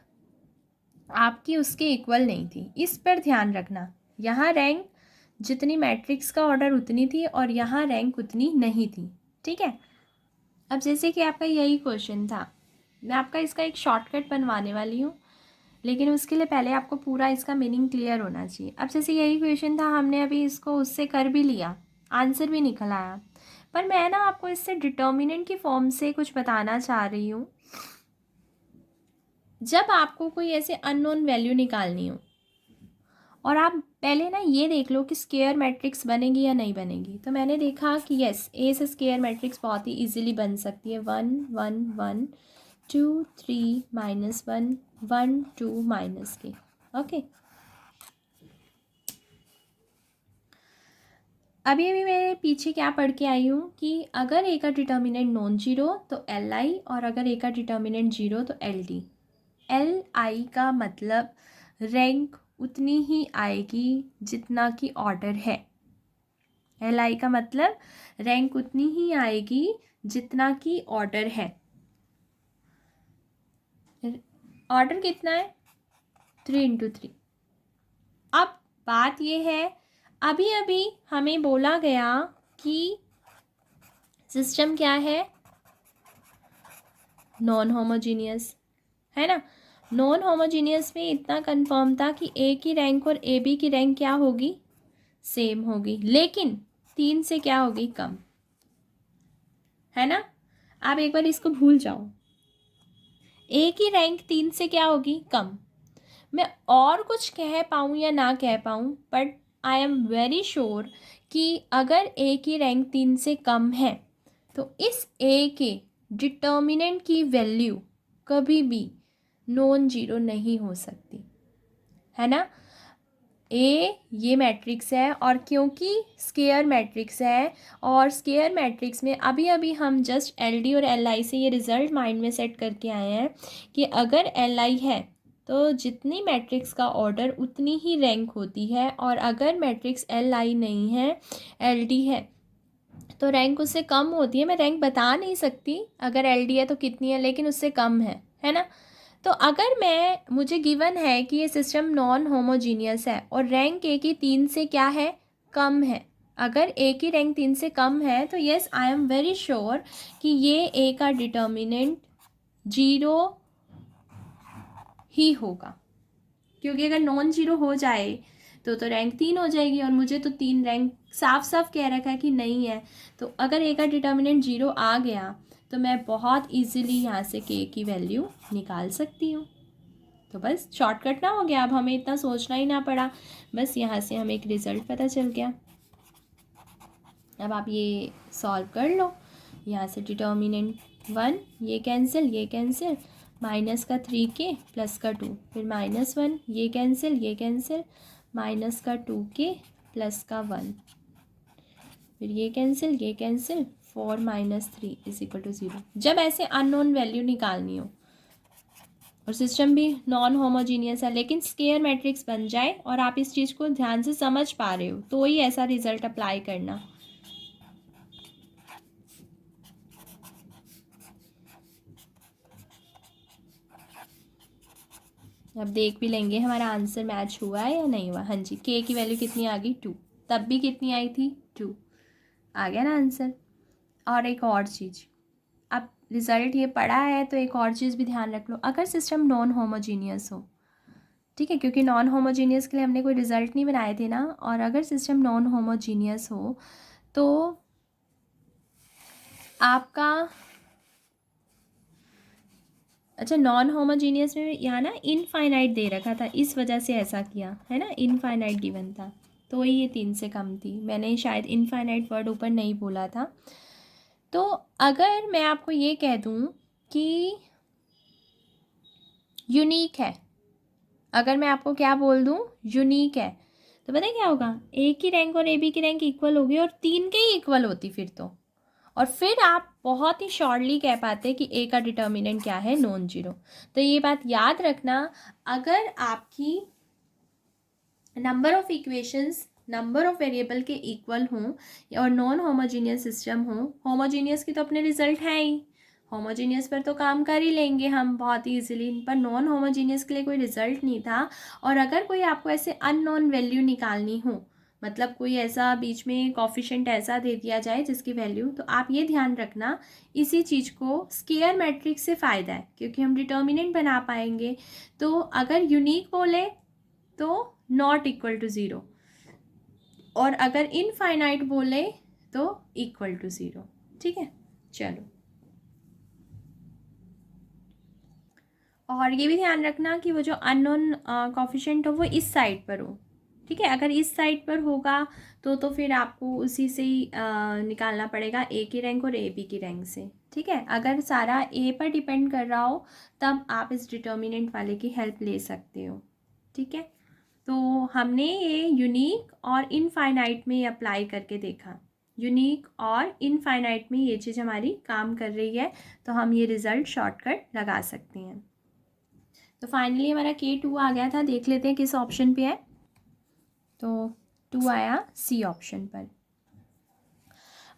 आपकी उसके इक्वल नहीं थी। इस पर ध्यान रखना, यहाँ रैंक जितनी मैट्रिक्स का ऑर्डर उतनी थी और यहाँ रैंक उतनी नहीं थी। ठीक है, अब जैसे कि आपका यही क्वेश्चन था, मैं आपका इसका एक शॉर्टकट बनवाने वाली हूँ, लेकिन उसके लिए पहले आपको पूरा इसका मीनिंग क्लियर होना चाहिए। अब जैसे यही क्वेश्चन था, हमने अभी इसको उससे कर भी लिया, आंसर भी निकल आया, पर मैं ना आपको इससे डिटर्मिनेंट की फॉर्म से कुछ बताना चाह रही हूँ। जब आपको कोई ऐसे अननोन वैल्यू निकालनी हो और आप पहले ना ये देख लो कि स्केयर मैट्रिक्स बनेगी या नहीं बनेगी, तो मैंने देखा कि यस, ए से स्केयर मैट्रिक्स बहुत ही इजीली बन सकती है। 1 1 1 2 3 -1 1 2 -k। ओके, अभी अभी मैं पीछे क्या पढ़ के आई हूँ कि अगर ए का डिटर्मिनेंट नॉन जीरो तो एल आई, और अगर ए का डिटर्मिनेंट जीरो तो एल डी। एल आई का मतलब रैंक उतनी ही आएगी जितना कि ऑर्डर है। LI का मतलब रैंक उतनी ही आएगी जितना कि ऑर्डर है। ऑर्डर कितना है? 3 × 3। अब बात ये है, अभी अभी हमें बोला गया कि सिस्टम क्या है? नॉन होमोजीनियस, है ना। नॉन होमोजीनियस में इतना कंफर्म था कि ए की रैंक और ए बी की रैंक क्या होगी? सेम होगी, लेकिन 3 से क्या होगी? कम, है ना। आप एक बार इसको भूल जाओ, ए की रैंक 3 से क्या होगी? कम। मैं और कुछ कह पाऊँ या ना कह पाऊँ, but I am very sure कि अगर ए की रैंक 3 से कम है तो इस ए के डिटर्मिनेंट की वैल्यू कभी भी नॉन जीरो नहीं हो सकती, है ना। ए ये मैट्रिक्स है, और क्योंकि स्केयर मैट्रिक्स है, और स्केयर मैट्रिक्स में अभी अभी हम जस्ट एलडी और एलआई से ये रिज़ल्ट माइंड में सेट करके आए हैं कि अगर एलआई है तो जितनी मैट्रिक्स का ऑर्डर उतनी ही रैंक होती है, और अगर मैट्रिक्स एलआई नहीं है, एलडी है, तो रैंक उससे कम होती है। मैं रैंक बता नहीं सकती अगर एलडी है तो कितनी है, लेकिन उससे कम है ना। तो अगर मुझे गिवन है कि ये सिस्टम नॉन होमोजीनियस है और रैंक ए की 3 से क्या है? कम है। अगर ए की रैंक 3 से कम है तो yes, I am very sure कि ये ए का डिटर्मिनेंट 0 ही होगा, क्योंकि अगर नॉन जीरो हो जाए तो रैंक 3 हो जाएगी, और मुझे तो 3 रैंक साफ साफ कह रखा है कि नहीं है। तो अगर ए का डिटर्मिनेंट 0 आ गया तो मैं बहुत इजीली यहाँ से के की वैल्यू निकाल सकती हूँ। तो बस शॉर्टकट ना हो गया, अब हमें इतना सोचना ही ना पड़ा, बस यहाँ से हमें एक रिज़ल्ट पता चल गया। अब आप ये सॉल्व कर लो। यहाँ से डिटर्मिनेंट 1, ये कैंसिल, माइनस का 3k प्लस का 2, फिर -1, ये कैंसिल, माइनस का 2k प्लस का 1, फिर ये कैंसिल, 4 - 3 = 0। जब ऐसे अननोन वैल्यू निकालनी हो और सिस्टम भी नॉन होमोजीनियस है, लेकिन स्केयर मैट्रिक्स बन जाए और आप इस चीज़ को ध्यान से समझ पा रहे हो, तो ही ऐसा रिजल्ट अप्लाई करना। अब देख भी लेंगे हमारा आंसर मैच हुआ है या नहीं हुआ। हाँ जी, के की वैल्यू कितनी आ गई? 2। तब भी कितनी आई थी? 2। आ गया ना आंसर। और एक और चीज़, अब रिज़ल्ट ये पढ़ा है तो एक और चीज़ भी ध्यान रख लो। अगर सिस्टम नॉन होमोजीनियस हो, ठीक है, क्योंकि नॉन होमोजीनियस के लिए हमने कोई रिज़ल्ट नहीं बनाए थे ना, और अगर सिस्टम नॉन होमोजीनियस हो तो आपका, अच्छा, नॉन होमोजीनियस में यहाँ ना इनफाइनाइट दे रखा था, इस वजह से ऐसा किया है ना, इनफाइनाइट गिवन था तो ही ये 3 से कम थी। मैंने शायद इनफाइनाइट वर्ड ऊपर नहीं बोला था। तो अगर मैं आपको ये कह दूँ कि यूनिक है, अगर मैं आपको क्या बोल दूँ? यूनिक है, तो पता है क्या होगा? ए की रैंक और ए बी की रैंक इक्वल होगी, और 3 के ही इक्वल होती फिर तो, और फिर आप बहुत ही शॉर्टली कह पाते कि ए का डिटर्मिनेंट क्या है? Non zero. तो ये बात याद रखना, अगर आपकी number of equations number of variable के इक्वल हों और नॉन होमोजीनियस सिस्टम हो, होमोजीनियस की तो अपने रिजल्ट है ही, होमोजीनियस पर तो काम कर ही लेंगे हम बहुत ही ईजिली, पर नॉन होमोजीनियस के लिए कोई रिजल्ट नहीं था। और अगर कोई आपको ऐसे अननोन वैल्यू निकालनी हो, मतलब कोई ऐसा बीच में कॉफिशेंट ऐसा दे दिया जाए जिसकी वैल्यू, तो आप ये ध्यान रखना, इसी चीज़ को स्केयर मैट्रिक्स से फ़ायदा है क्योंकि हम डिटर्मिनेंट बना पाएंगे। तो अगर यूनिक बोले तो नॉट इक्वल टू 0, और अगर इनफाइनाइट बोले तो इक्वल टू 0। ठीक है, चलो। और ये भी ध्यान रखना कि वो जो अननोन कॉफिशेंट हो वो इस साइड पर हो, ठीक है। अगर इस साइड पर होगा तो फिर आपको उसी से ही निकालना पड़ेगा, ए की रैंक और ए बी की रैंक से, ठीक है। अगर सारा ए पर डिपेंड कर रहा हो तब आप इस डिटर्मिनेंट वाले की हेल्प ले सकते हो, ठीक है। तो हमने ये यूनिक और इनफाइनाइट में अप्लाई करके देखा, यूनिक और इनफाइनाइट में ये चीज़ हमारी काम कर रही है, तो हम ये रिज़ल्ट शॉर्टकट लगा सकते हैं। तो फाइनली हमारा K2 आ गया था, देख लेते हैं किस ऑप्शन पे है। तो 2 आया सी ऑप्शन पर।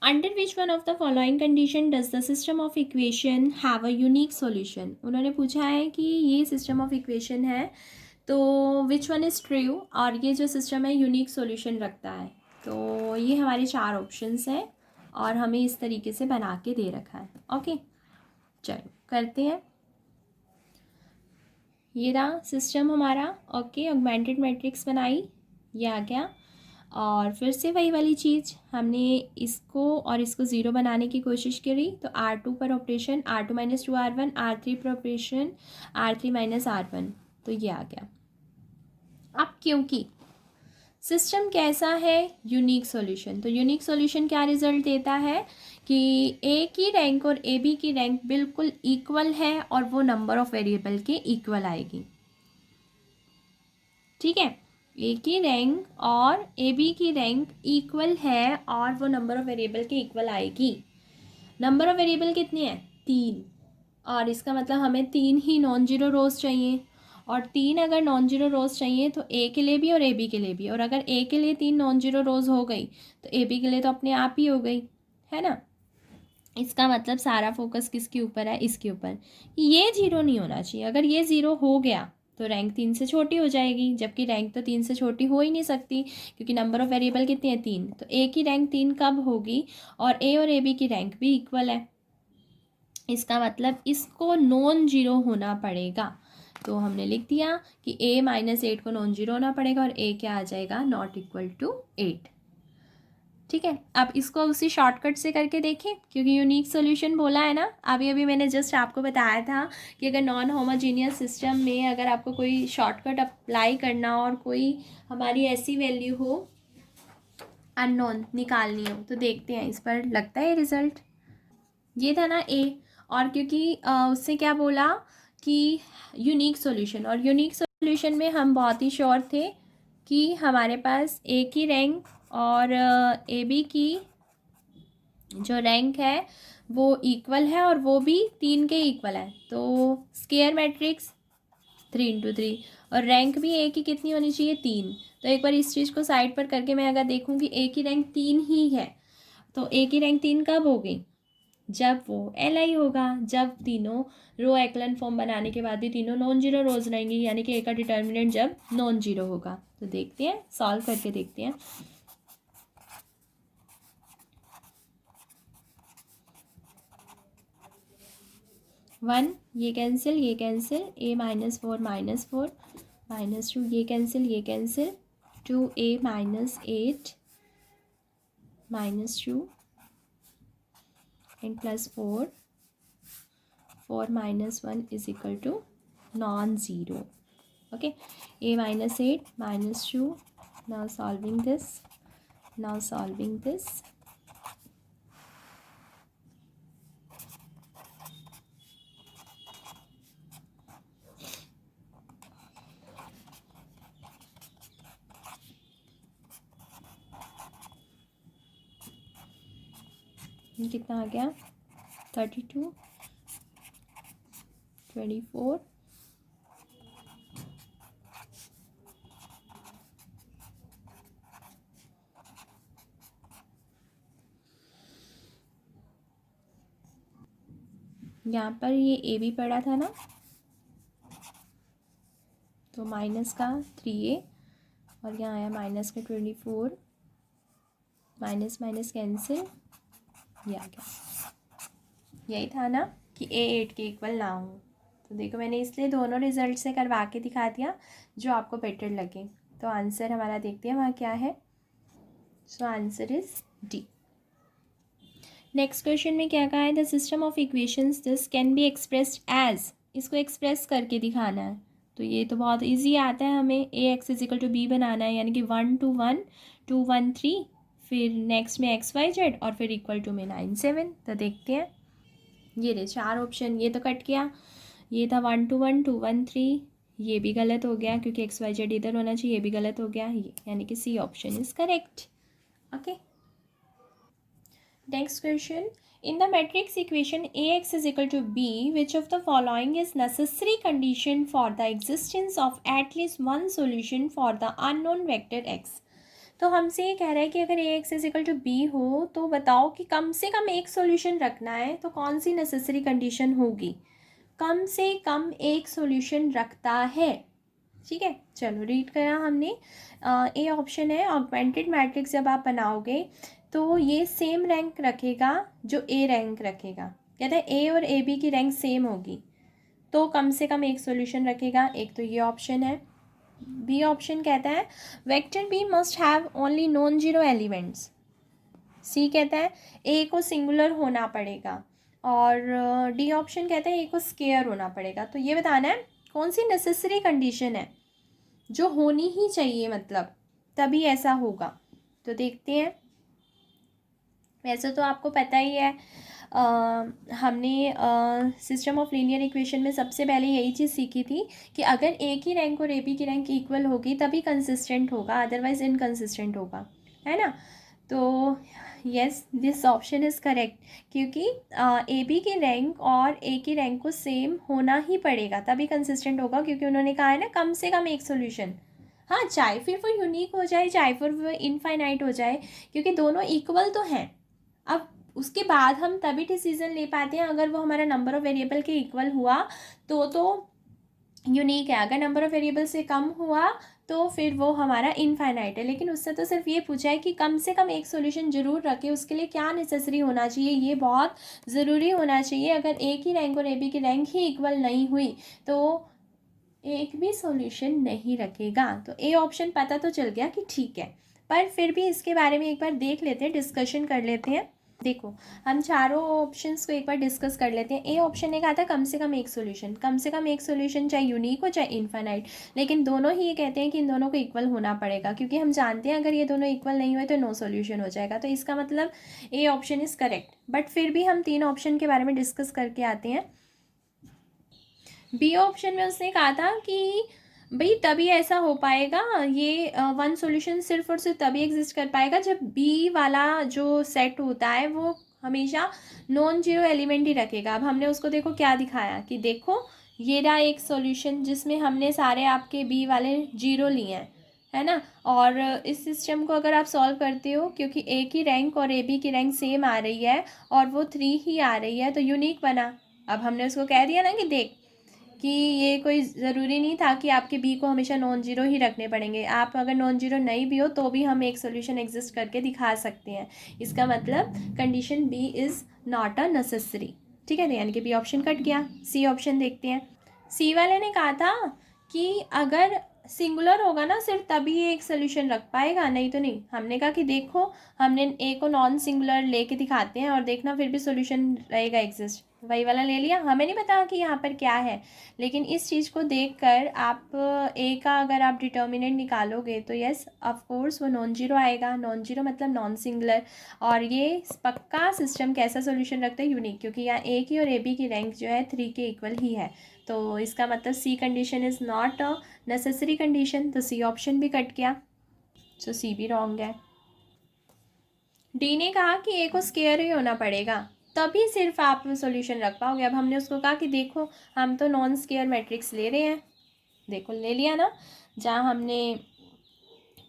Under which one of the following condition does the system of equation have a unique solution. उन्होंने पूछा है कि ये सिस्टम ऑफ इक्वेशन है तो विच वन इज़ ट्रू, और ये जो सिस्टम है यूनिक सॉल्यूशन रखता है। तो ये हमारे 4 ऑप्शंस हैं और हमें इस तरीके से बना के दे रखा है। ओके, चलो करते हैं। ये रहा सिस्टम हमारा। ओके, ऑगमेंटेड मैट्रिक्स बनाई, ये आ गया। और फिर से वही वाली चीज़, हमने इसको और इसको ज़ीरो बनाने की कोशिश करी तो R2 पर operation, R2 minus 2R1, R3 पर ऑपरेशन, R3 माइनस R1, तो ये आ गया। अब क्योंकि सिस्टम कैसा है, यूनिक सॉल्यूशन, तो यूनिक सॉल्यूशन क्या रिजल्ट देता है कि ए की रैंक और ए बी की रैंक बिल्कुल इक्वल है और वो नंबर ऑफ वेरिएबल के इक्वल आएगी। ठीक है, ए की रैंक और ए बी की रैंक इक्वल है और वो नंबर ऑफ वेरिएबल के इक्वल आएगी। नंबर ऑफ वेरिएबल कितने हैं, 3, और इसका मतलब हमें 3 ही नॉन जीरो रोज चाहिए, और 3 अगर नॉन जीरो रोज चाहिए तो ए के लिए भी और ए बी के लिए भी, और अगर ए के लिए 3 नॉन जीरो रोज हो गई तो ए बी के लिए तो अपने आप ही हो गई, है ना। इसका मतलब सारा फोकस किसके ऊपर है, इसके ऊपर। ये जीरो नहीं होना चाहिए, अगर ये ज़ीरो हो गया तो रैंक 3 से छोटी हो जाएगी, जबकि रैंक तो 3 से छोटी हो ही नहीं सकती क्योंकि नंबर ऑफ़ वेरिएबल कितने हैं, 3। तो ए की रैंक 3 कब होगी, और ए बी की रैंक भी इक्वल है, इसका मतलब इसको नॉन जीरो होना पड़ेगा। तो हमने लिख दिया कि a माइनस 8 को नॉन जीरो होना पड़ेगा और a क्या आ जाएगा, नॉट इक्वल टू 8। ठीक है, अब इसको उसी शॉर्टकट से करके देखें, क्योंकि यूनिक सॉल्यूशन बोला है ना। अभी अभी मैंने जस्ट आपको बताया था कि अगर नॉन होमोजीनियस सिस्टम में अगर आपको कोई शॉर्टकट अप्लाई करना और कोई हमारी ऐसी वैल्यू हो अननोन निकालनी हो तो देखते हैं इस पर लगता है रिजल्ट। ये था ना ए, और क्योंकि उससे क्या बोला कि यूनिक सॉल्यूशन, और यूनिक सॉल्यूशन में हम बहुत ही श्योर थे कि हमारे पास ए की रैंक और ए बी की जो रैंक है वो इक्वल है और वो भी 3 के इक्वल है। तो स्केयर मैट्रिक्स 3 × 3, और रैंक भी ए की कितनी होनी चाहिए, 3। तो एक बार इस चीज़ को साइड पर करके मैं अगर देखूँ कि ए की रैंक 3 ही है, तो ए की रैंक 3 कब हो गई, जब वो LI होगा, जब तीनों रो एक्लन फॉर्म बनाने के बाद भी तीनों नॉन जीरो रोज रहेंगी, यानी कि ए का डिटर्मिनेंट जब नॉन जीरो होगा। तो देखते हैं, सॉल्व करके देखते हैं। 1 ये कैंसिल, ये कैंसिल, a माइनस 4 माइनस 2 ये कैंसिल, ये cancel, 2a minus 8 minus 2 and plus 4 minus 1 is equal to non zero. Okay, a minus 8 minus 2, now solving this, कितना आ गया, 32 24 यहाँ पर ये ए बी पड़ा था ना, तो माइनस का 3a और यहाँ आया माइनस का 24, माइनस माइनस कैंसिल, ये आ गया। यही था ना कि a 8 के इक्वल ना हो। तो देखो मैंने इसलिए दोनों रिजल्ट से करवा के दिखा दिया जो आपको बेटर लगे। तो आंसर हमारा देखते हैं वहाँ क्या है। So answer is D. Next question में क्या कहा है, the system of equations this can be expressed as, इसको एक्सप्रेस करके दिखाना है। तो ये तो बहुत इजी आता है हमें, A X is equal to B बनाना है, यानी कि 1 2 1 2 1 3, फिर नेक्स्ट में एक्स वाई जेड और फिर इक्वल टू में 9 7। तो देखते हैं, ये रहे 4 ऑप्शन, ये तो कट गया, ये था 1 2 1 2 1 3, ये भी गलत हो गया क्योंकि एक्स वाई जेड इधर होना चाहिए, ये भी गलत हो गया, ये यानी कि C option is correct. Okay, next question, in the matrix equation ax is equal to b, which of the following is necessary condition for the existence of at least one solution for the unknown vector x। तो हमसे ये कह रहा है कि अगर Ax is equal to b हो तो बताओ कि कम से कम एक सॉल्यूशन रखना है, तो कौन सी नेसेसरी कंडीशन होगी? कम से कम एक सॉल्यूशन रखता है। ठीक है, चलो रीड करा हमने। ए ऑप्शन है, ऑगमेंटेड मैट्रिक्स जब आप बनाओगे तो ये सेम रैंक रखेगा जो ए रैंक रखेगा। कहते हैं ए और ए बी की रैंक सेम होगी तो कम से कम एक सॉल्यूशन रखेगा। एक तो ये ऑप्शन है। बी ऑप्शन कहता है vector B must have only non zero elements. C कहता है ए को सिंगुलर होना पड़ेगा। और डी ऑप्शन कहता है ए को स्केयर होना पड़ेगा। तो ये बताना है कौन सी नेसेसरी कंडीशन है जो होनी ही चाहिए, मतलब तभी ऐसा होगा। तो देखते हैं। वैसे तो आपको पता ही है, हमने सिस्टम ऑफ लीनियर इक्वेशन में सबसे पहले यही चीज़ सीखी थी कि अगर ए की रैंक और ए बी की रैंक इक्वल होगी तभी कंसिस्टेंट होगा, अदरवाइज इनकंसिस्टेंट होगा, है ना। तो yes, this option is correct, क्योंकि ए बी की रैंक और ए की रैंक को सेम होना ही पड़ेगा तभी कंसिस्टेंट होगा, क्योंकि उन्होंने कहा है ना कम से कम एक सोल्यूशन। हाँ, चाहे फिर वो यूनिक हो जाए चाहे फिर वो इनफाइनाइट हो जाए, क्योंकि दोनों इक्वल तो हैं। अब उसके बाद हम तभी डिसीजन ले पाते हैं अगर वो हमारा नंबर ऑफ़ वेरिएबल के इक्वल हुआ तो यूनिक है। अगर नंबर ऑफ़ वेरिएबल से कम हुआ तो फिर वो हमारा इनफाइनाइट है। लेकिन उससे तो सिर्फ ये पूछा है कि कम से कम एक सॉल्यूशन ज़रूर रखे, उसके लिए क्या नेसेसरी होना चाहिए, ये बहुत ज़रूरी होना चाहिए। अगर ए की रैंक और ए बी की रैंक ही इक्वल नहीं हुई तो एक भी सॉल्यूशन नहीं रखेगा। तो ए ऑप्शन पता तो चल गया कि ठीक है, पर फिर भी इसके बारे में एक बार देख लेते हैं, डिस्कशन कर लेते हैं। देखो, हम चारों ऑप्शंस को एक बार डिस्कस कर लेते हैं। ए ऑप्शन ने कहा था कम से कम एक सॉल्यूशन, कम से कम एक सॉल्यूशन चाहे यूनिक हो चाहे इनफाइनाइट, लेकिन दोनों ही ये कहते हैं कि इन दोनों को इक्वल होना पड़ेगा, क्योंकि हम जानते हैं अगर ये दोनों इक्वल नहीं हुए तो नो सॉल्यूशन हो जाएगा। तो इसका मतलब A option is correct. But फिर भी हम तीन ऑप्शन के बारे में डिस्कस करके आते हैं। बी ऑप्शन में उसने कहा था कि भाई तभी ऐसा हो पाएगा, ये वन सॉल्यूशन सिर्फ और सिर्फ तभी एग्जिस्ट कर पाएगा जब बी वाला जो सेट होता है वो हमेशा नॉन जीरो एलिमेंट ही रखेगा। अब हमने उसको देखो क्या दिखाया कि देखो ये रहा एक सॉल्यूशन जिसमें हमने सारे आपके बी वाले जीरो लिए हैं, है ना। और इस सिस्टम को अगर आप सॉल्व करते हो, क्योंकि ए की रैंक और ए बी की रैंक सेम आ रही है और वो 3 ही आ रही है, तो यूनिक बना। अब हमने उसको कह दिया ना कि देख कि ये कोई ज़रूरी नहीं था कि आपके बी को हमेशा नॉन जीरो ही रखने पड़ेंगे, आप अगर नॉन जीरो नहीं भी हो तो भी हम एक सोल्यूशन एग्जिस्ट करके दिखा सकते हैं। इसका मतलब condition B is not a necessary. ठीक है, तो यानी कि बी ऑप्शन कट गया। सी ऑप्शन देखते हैं। सी वाले ने कहा था कि अगर सिंगुलर होगा ना सिर्फ तभी ये एक सोल्यूशन रख पाएगा, नहीं तो नहीं। हमने कहा कि देखो हमने ए को नॉन सिंगुलर लेके दिखाते हैं और देखना फिर भी सोल्यूशन रहेगा एग्जिस्ट। वही वाला ले लिया, हमें नहीं पता कि यहाँ पर क्या है, लेकिन इस चीज़ को देखकर आप ए का अगर आप डिटर्मिनेंट निकालोगे तो यस ऑफ कोर्स वो नॉन जीरो आएगा। नॉन जीरो मतलब नॉन सिंगुलर, और ये पक्का सिस्टम कैसा सोल्यूशन रखता है, यूनिक, क्योंकि यहाँ ए की और ए बी की रैंक जो है 3 के इक्वल ही है। तो इसका मतलब C condition is not a necessary condition, तो सी ऑप्शन भी कट गया। सो सी भी रॉन्ग है। डी ने कहा कि ए को स्केयर ही होना पड़ेगा तभी सिर्फ आप सॉल्यूशन रख पाओगे। अब हमने उसको कहा कि देखो हम तो नॉन स्केयर मैट्रिक्स ले रहे हैं, देखो ले लिया ना, जहाँ हमने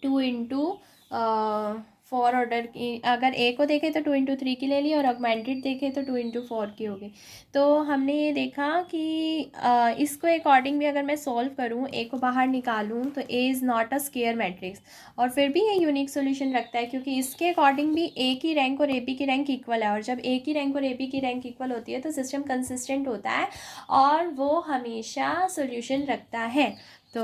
2 × 4 ऑर्डर की, अगर ए को देखें तो 2 × 3 की ले ली, और ऑगमेंटेड देखें तो 2 × 4 की होगी। तो हमने ये देखा कि इसको अकॉर्डिंग भी अगर मैं सॉल्व करूँ, ए को बाहर निकालूँ, तो A is not a square matrix, और फिर भी ये यूनिक सोल्यूशन रखता है क्योंकि इसके अकॉर्डिंग भी ए की रैंक और ए बी की रैंक इक्वल है, और जब ए की रैंक और ए बी की रैंक इक्वल होती है तो सिस्टम कंसिस्टेंट होता है और वो हमेशा सोल्यूशन रखता है। तो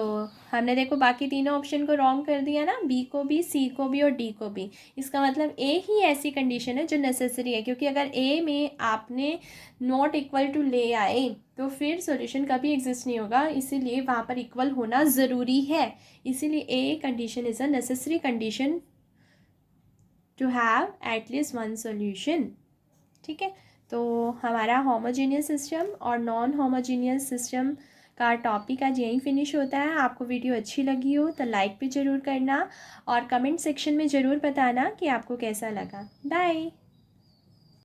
हमने देखो बाकी तीनों ऑप्शन को रॉन्ग कर दिया ना, बी को भी, सी को भी और डी को भी। इसका मतलब ए ही ऐसी कंडीशन है जो नेसेसरी है, क्योंकि अगर ए में आपने नॉट इक्वल टू ले आए तो फिर सॉल्यूशन कभी एग्जिस्ट नहीं होगा, इसीलिए वहाँ पर इक्वल होना ज़रूरी है। इसीलिए A condition is a necessary condition to have at least one solution. ठीक है, तो हमारा होमोजीनियस सिस्टम और नॉन होमोजीनियस सिस्टम का टॉपिक आज यहीं फिनिश होता है। आपको वीडियो अच्छी लगी हो तो लाइक भी ज़रूर करना और कमेंट सेक्शन में ज़रूर बताना कि आपको कैसा लगा। बाय।